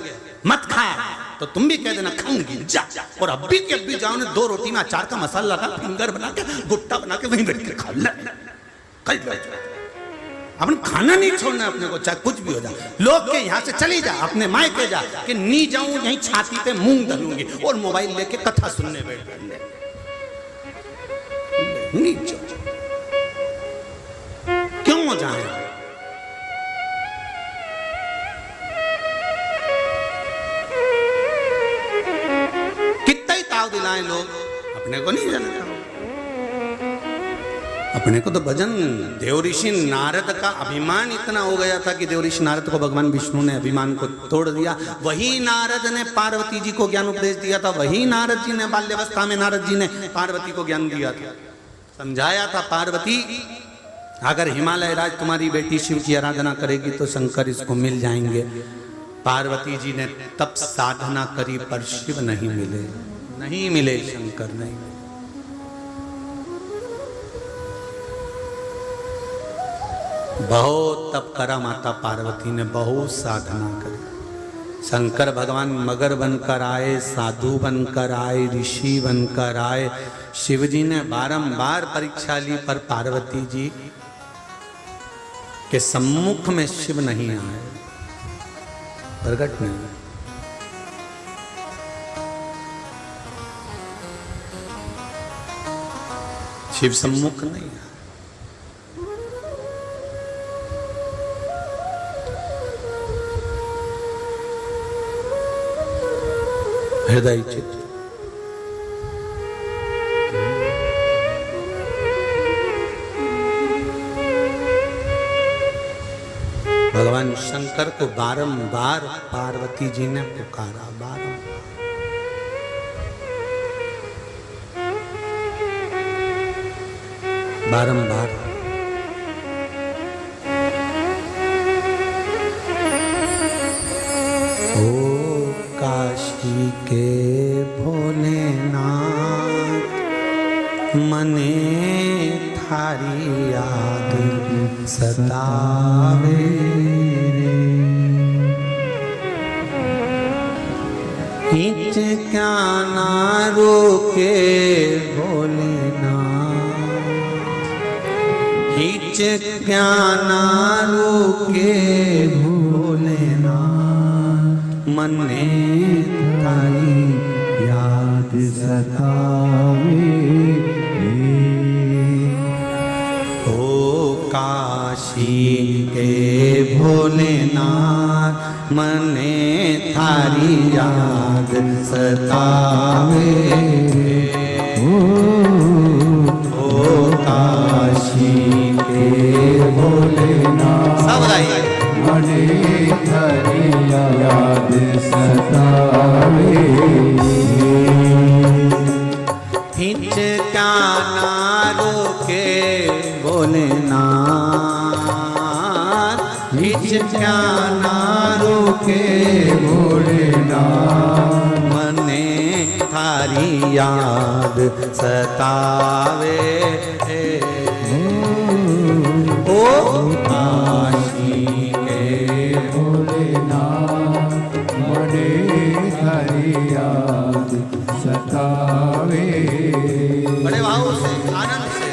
मत खा, तो तुम भी कह देना खाऊंगी जा। और अभी के अभी जाओ ने 2 रोटी में अचार का मसाला लगा, फिंगर बना के, गुट्टा बना के वहीं बैठ के खा ले। अपन खाना नहीं छोड़ना अपने को, चाहे कुछ भी हो जाए। लोग के यहाँ से चली जा, अपने मायके जा, कि नी जाऊं यहीं छाती पे मूंग धरूंगी और मोबाइल लेके कथा सुनने बैठ गए। क्यों जाए? कितना ही ताव दिलाएं लोग, अपने को नहीं जाना। अपने को तो भजन, देव ऋषि नारद का अभिमान इतना हो गया था कि देव ऋषि नारद को भगवान विष्णु ने अभिमान को तोड़ दिया। वही नारद ने पार्वती जी को ज्ञान उपदेश दिया था, वही नारद जी ने बाल्यावस्था में नारद जी ने पार्वती को ज्ञान दिया था, समझाया था पार्वती अगर हिमालय राज तुम्हारी बेटी शिव की आराधना करेगी तो शंकर इसको मिल जाएंगे। पार्वती जी ने तब साधना करी पर शिव नहीं मिले, नहीं मिले, शंकर नहीं मिले। बहुत तप करा माता पार्वती ने, बहुत साधना करी। शंकर भगवान मगर बनकर आए, साधु बनकर आए, ऋषि बनकर आए। शिव जी ने बारंबार परीक्षा ली पर पार्वती जी के सम्मुख में शिव नहीं आए, प्रकट नहीं। शिव सम्मुख नहीं आए। हृदय चित्त भगवान शंकर को बारंबार पार्वती जी ने पुकारा, बारंबार। काशी के भोलेनाथ मने थारी याद सतावे रे, हिच क्या ना रोके भोलेनाथ, हिच क्या ना रोके भोलेनाथ, मने थारी याद सतावे ओ काशी के भोलेनाथ मने थारी याद सतावे ओ काशी के भोलेनाथ सब गाइए मने थारी याद सतावे हिच क्या ना रोके भोलेनाथ, हिच क्या ना रोके भोलेनाथ, मने थारी याद सतावे ओ काशी के भोलेनाथ मने थारी याद सतावे। बड़े भाव से, आनंद से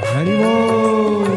हरि बोल।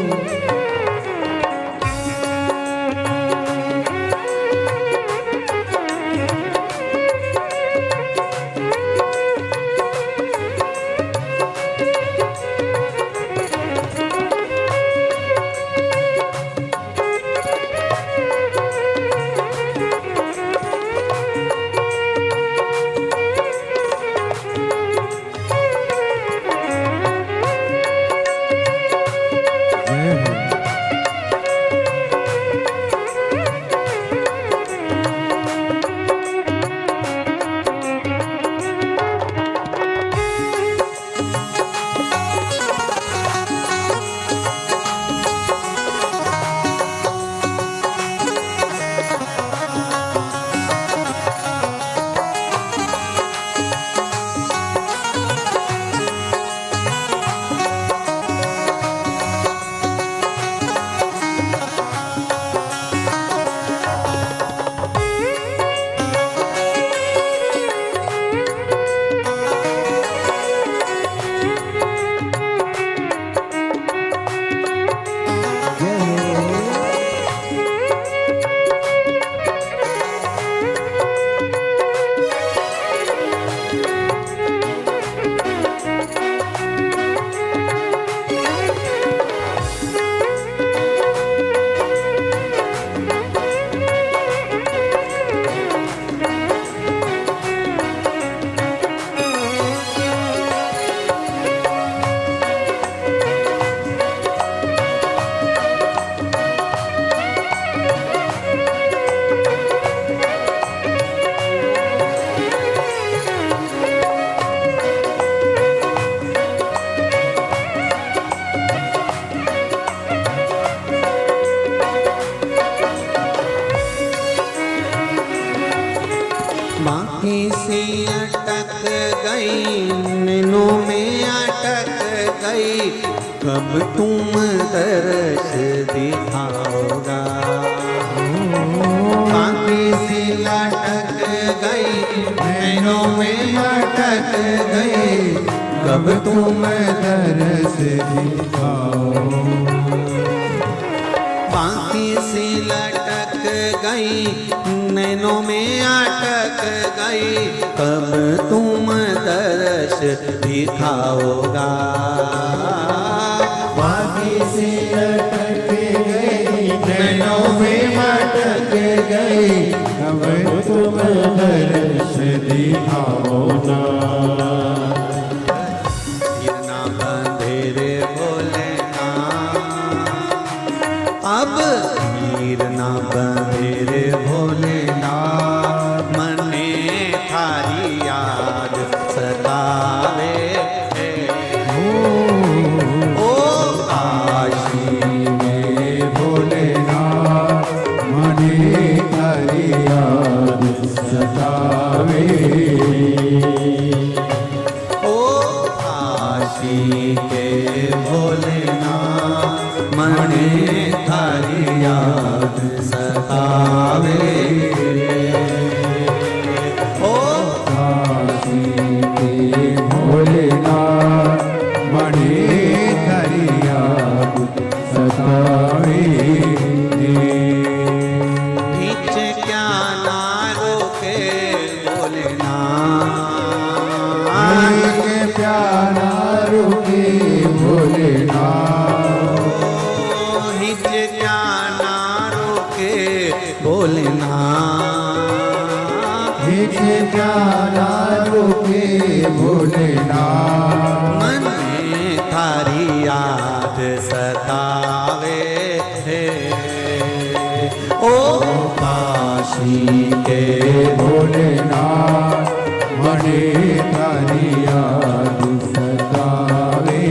सी अटक गई, नैनों में अटक गई, कब तुम दर्श दिखाओगा। आँखी सी लटक गई, नैनों में अटक गई, कब तुम दर्श दिखाओ। आँखी सी लटक गई, नैनों में अटक गई, कब तुम दर्श दिखाओगा। आँखी सी लटक गई, नैनों में अटक गई, कब तुम दर्श दिखाओगा। गिरना बंधे रे भोलेनाथ, अब गिरना बंधे रे भोलेनाथ, मने थारी याद सतावे। ओ काशी में भोलेनाथ, मने थारी याद सतावे। ओ काशी के भोलेनाथ, मने थारी याद सतावे। ओ काशी के भोलेनाथ, मने थारी याद सतावे। खींच क्या ना रोके भोलेनाथ, के प्यारा रुके भोलेनाथ, खींच क्या ना रोके भोलेनाथ, के प्यारा रुके भोलेनाथ। मन में थारी याद सतावे। ओ काशी के भोलेनाथ, मने थारी याद सतावे।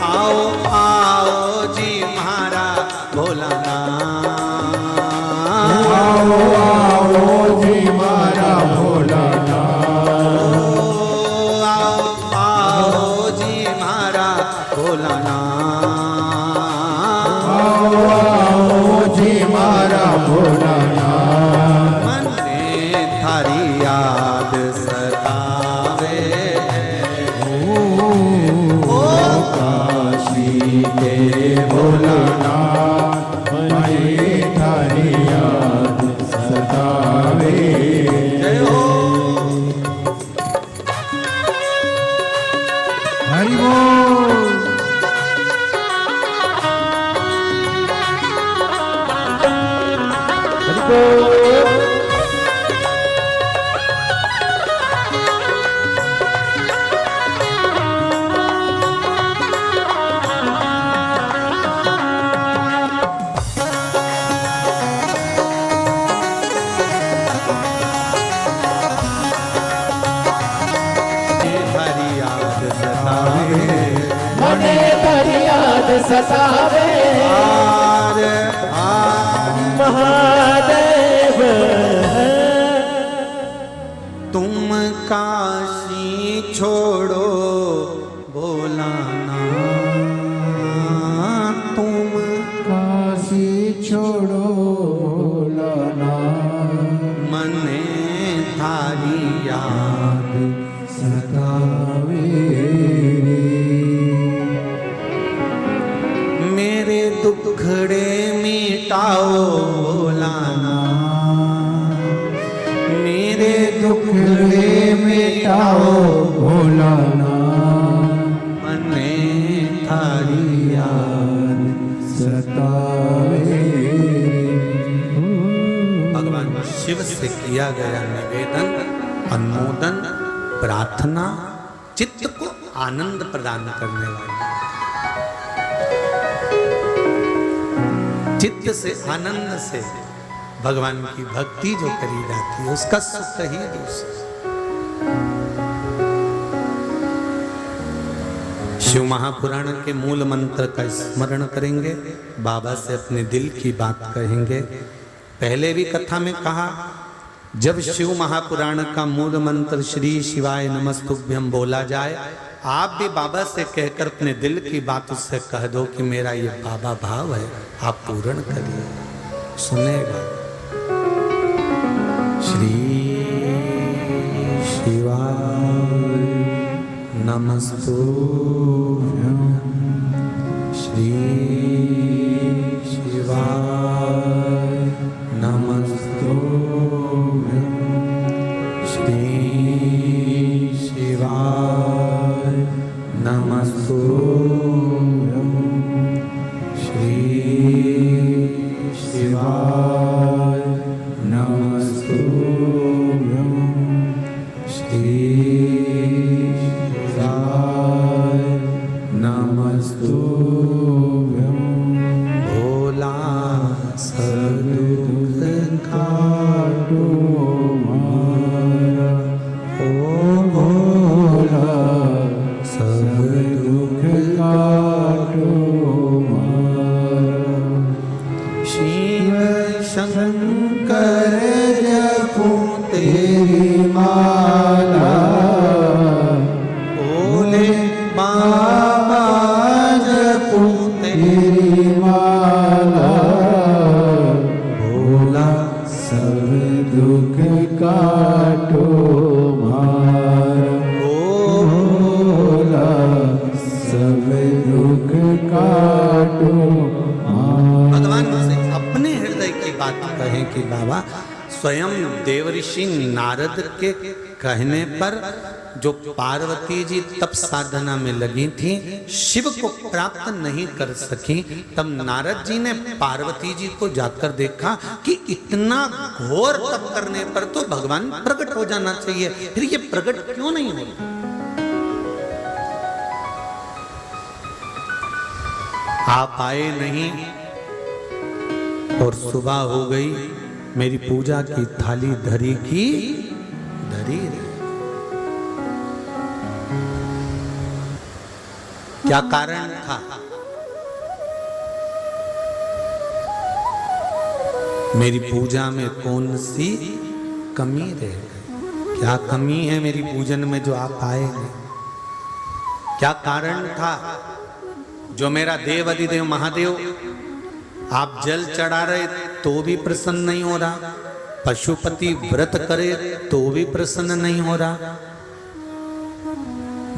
आओ आओ जी म्हारा भोलानाथ, आओ आओ जी मारा भोलानाथ, आओ आओ जी म्हारा भोलानाथ, आओ आओ जी मारा भोलानाथ। मन में थारी याद सतावे। ओ काशी के भोलानाथ, मने थारी याद सतावे। जय हो। हरि बोल। हरि बोल। थारी याद सतावे। मने थारी याद सतावे। आर आर महादेव तुम काशी छोड़ो भोलानाथ, तुम काशी छोड़ो भोलानाथ, मने थारी याद सतावे। मेरे दुखड़े मिटाओ भोलानाथ, मेरे दुखड़े मिटाओ भोलानाथ, मने थारी याद सतावे। भगवान शिव से किया गया निवेदन, अनुमोदन, प्रार्थना चित्त को आनंद प्रदान करने वाली, चित्त से आनंद से भगवान की भक्ति जो करी जाती है उसका सुख ही दूसरा। शिव महापुराण के मूल मंत्र का स्मरण करेंगे, बाबा से अपने दिल की बात कहेंगे। पहले भी कथा में कहा, जब शिव महापुराण का मूल मंत्र श्री शिवाय नमस्तुभ्यम बोला जाए, आप भी बाबा से कहकर अपने दिल की बात उससे कह दो कि मेरा ये बाबा भाव है, आप पूर्ण करिए, सुनेगा। श्री शिवाय नमस्तुभ्यम, श्री शिवाय नमस्तुभ्यम, श्री शिवाय नमस्तुभ्यम, श्री शिवाय नमस्तुभ्यम, श्री शिवाय नमस्तुभ्यम। भोला सदुख काटो मारा, ओ भोला सब दुख काटो मारा। शिव शंकर जपूं तेरी माला, भोले बाबा जपूं तेरी माला, भोला सब दुख काटो मारा, ओ भोला सब दुख काटो मारा। भगवान से अपने हृदय की बात कहें कि बाबा, स्वयं देवऋषि नारद के कहने पर जो पार्वती जी तप साधना में लगी थी, शिव को प्राप्त नहीं कर सकी, तब नारद जी ने पार्वती जी को जाकर देखा कि इतना घोर तप करने पर तो भगवान प्रकट हो जाना चाहिए, फिर ये प्रकट क्यों नहीं हो? आप आए नहीं और सुबह हो गई, मेरी पूजा की थाली धरी की धरी रही। क्या कारण था? मेरी पूजा में कौन सी कमी रह गई? क्या कमी है मेरी पूजन में जो आप आए नहीं? क्या कारण था जो मेरा देव अधिदेव महादेव आप जल चढ़ा रहे तो भी प्रसन्न नहीं हो रहा, पशुपति व्रत करे तो भी प्रसन्न नहीं हो रहा,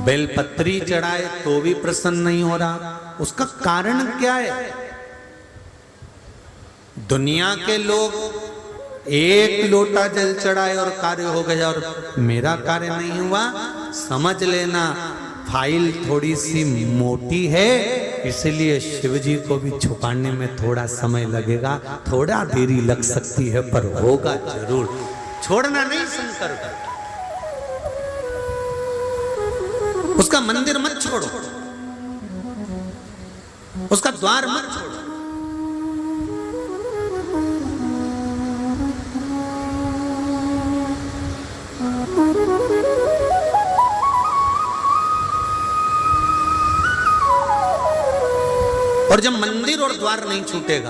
बेलपत्री चढ़ाए तो भी प्रसन्न नहीं हो रहा? उसका कारण क्या है? दुनिया के लोग एक लोटा जल चढ़ाए और कार्य हो गया और मेरा कार्य नहीं हुआ, समझ लेना फाइल थोड़ी सी मोटी है, इसलिए शिव जी को भी छुपाने में थोड़ा समय लगेगा, थोड़ा देरी लग सकती है, पर होगा जरूर। छोड़ना नहीं शंकर का, उसका मंदिर मत छोड़ो, उसका द्वार मत छोड़ो। और जब मंदिर और द्वार नहीं छूटेगा,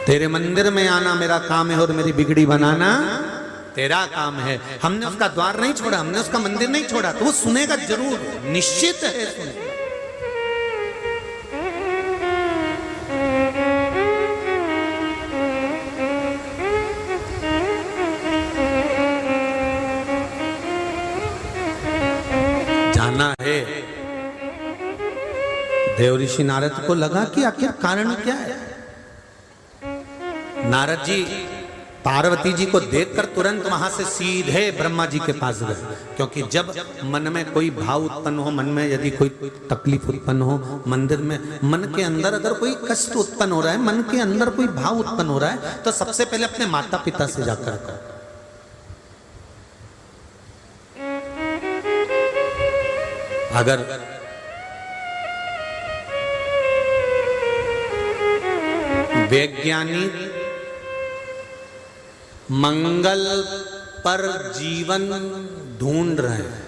तेरे मंदिर में आना मेरा काम है और मेरी बिगड़ी बनाना तेरा काम है। हमने उसका द्वार नहीं छोड़ा, हमने उसका मंदिर नहीं छोड़ा, तो वो सुनेगा जरूर, निश्चित है सुनेगा। जाना है। देवऋषि नारद को लगा कि आखिर कारण क्या है। नारद जी पार्वती जी को देखकर तुरंत वहां से सीधे ब्रह्मा जी के पास गए, क्योंकि जब मन में कोई भाव उत्पन्न हो, मन में यदि कोई तकलीफ उत्पन्न हो, मंदिर में मन के अंदर अगर कोई कष्ट उत्पन्न हो रहा है, मन के अंदर कोई भाव उत्पन्न हो रहा है, तो सबसे पहले अपने माता पिता से जाकर करो। अगर वैज्ञानिक मंगल पर जीवन ढूंढ रहे हैं,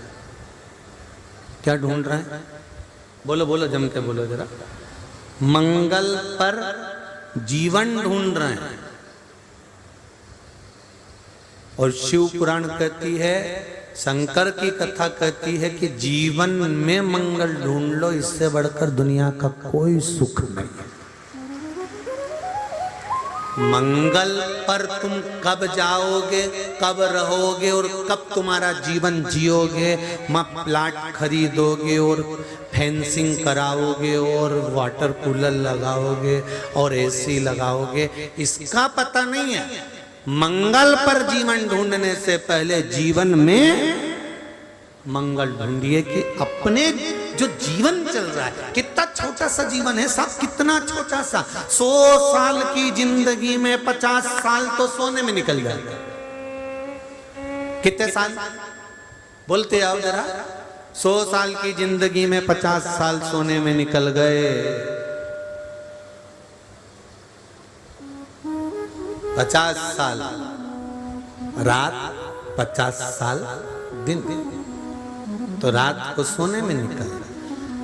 क्या ढूंढ रहे हैं? बोलो बोलो, जम के बोलो जरा। मंगल पर जीवन ढूंढ रहे हैं, और शिव पुराण कहती है, शंकर की कथा कहती है कि जीवन में मंगल ढूंढ लो, इससे बढ़कर दुनिया का कोई सुख नहीं। मंगल पर तुम कब जाओगे, कब रहोगे और कब तुम्हारा जीवन जियोगे, मां प्लाट खरीदोगे और फेंसिंग कराओगे और वाटर कूलर लगाओगे और एसी लगाओगे, इसका पता नहीं है। मंगल पर जीवन ढूंढने से पहले जीवन में मंगल ढूंढिए कि अपने जो जीवन चल रहा है, कितना छोटा सा जीवन है साहब, कितना छोटा सा। 100 साल की जिंदगी में 50 साल तो सोने में निकल जाएगा। कितने साल बोलते आओ जरा? 100 साल की जिंदगी में 50 साल सोने में निकल गए। 50 साल रात, 50 साल दिन, तो रात को सोने में निकल गए।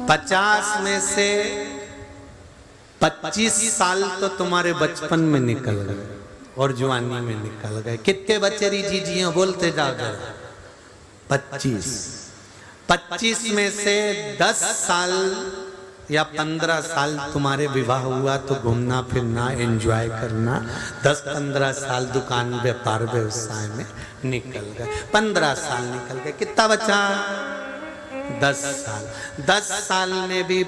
50 में से 25 साल तो तुम्हारे बचपन में निकल गए और जवानी में निकल गए। कितने बच्चे री जी बोलते जाओ जरा? 25 में से 10 साल या 15 साल तुम्हारे विवाह हुआ तो घूमना फिरना एंजॉय करना, 10-15 साल दुकान व्यापार व्यवसाय में निकल गए। 15 साल निकल गए, कितना बचा? 10 साल। 10 साल में भी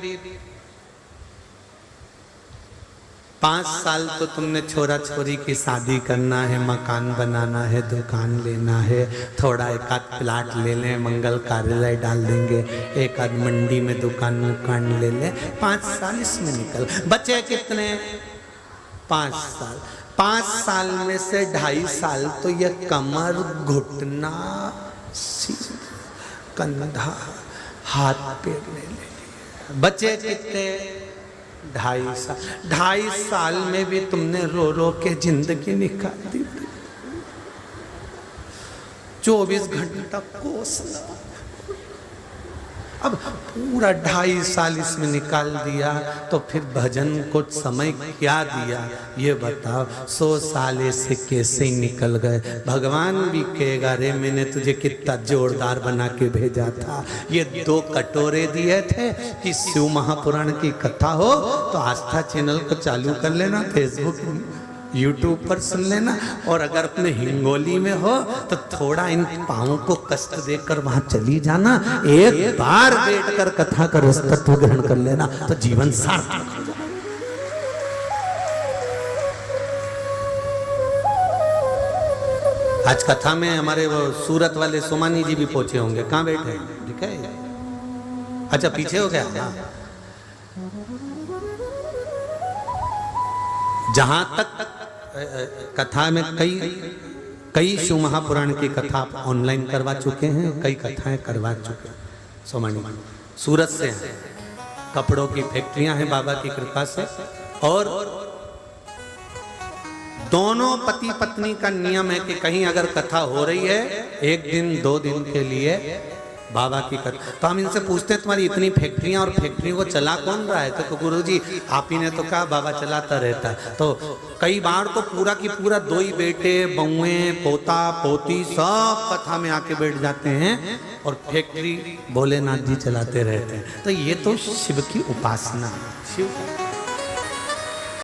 5 साल तो तुमने छोरा छोरी की शादी करना है, मकान बनाना है, दुकान लेना है, थोड़ा एक आध प्लाट ले लें, मंगल कार्यालय डाल देंगे, एक आध मंडी में दुकान ले लें। 5 साल इसमें निकल, बचे कितने? 5 साल। 5 साल में से 2.5 साल तो ये कमर, घुटना, कंधा, हाथ पैर ले ले। बचे कितने? 2.5 साल। 2.5 साल में भी तुमने रो रो के जिंदगी निकाल दी। 24 घंटा कोसना। अब पूरा 2.5 साल इसमें निकाल दिया तो फिर भजन को समय क्या दिया ये बताओ। 100 साल ऐसे कैसे ही निकल गए। भगवान भी कहेगा रे मैंने तुझे कितना जोरदार बना के भेजा था। ये 2 कटोरे दिए थे कि शिव महापुराण की कथा हो तो आस्था चैनल को चालू कर लेना, फेसबुक यूट्यूब पर सुन लेना, और अगर अपने हिंगोली में हो तो थोड़ा इन पाँवों को कष्ट देकर वहां चली जाना, एक बार बैठकर कथा का रस तत्व ग्रहण कर लेना तो जीवन सार्थक हो जाए। आज कथा में हमारे वो सूरत वाले सोमानी जी भी पहुंचे होंगे। कहाँ बैठे हैं? ठीक है, अच्छा पीछे हो गया। जहां तक कथा में कई शिव महापुराण की कथा ऑनलाइन करवा चुके हैं, कई कथाएं करवा चुके हैं। सोमानी सूरत से हैं, कपड़ों की फैक्ट्रियां हैं बाबा की कृपा से, और दोनों पति पत्नी का नियम है कि कहीं अगर कथा हो रही है 1 दिन 2 दिन के लिए बाबा की कथा, तो हम इनसे पूछते हैं तुम्हारी इतनी फैक्ट्रियां और फैक्ट्री को चला कौन रहा है? तो गुरुजी आप ही ने तो कहा बाबा चलाता रहता है। तो कई बार तो पूरा की पूरा 2 ही बेटे, बहुएं, पोता पोती सब कथा में आके बैठ जाते हैं और फैक्ट्री भोलेनाथ जी चलाते रहते हैं। तो ये तो शिव की उपासना है। शिव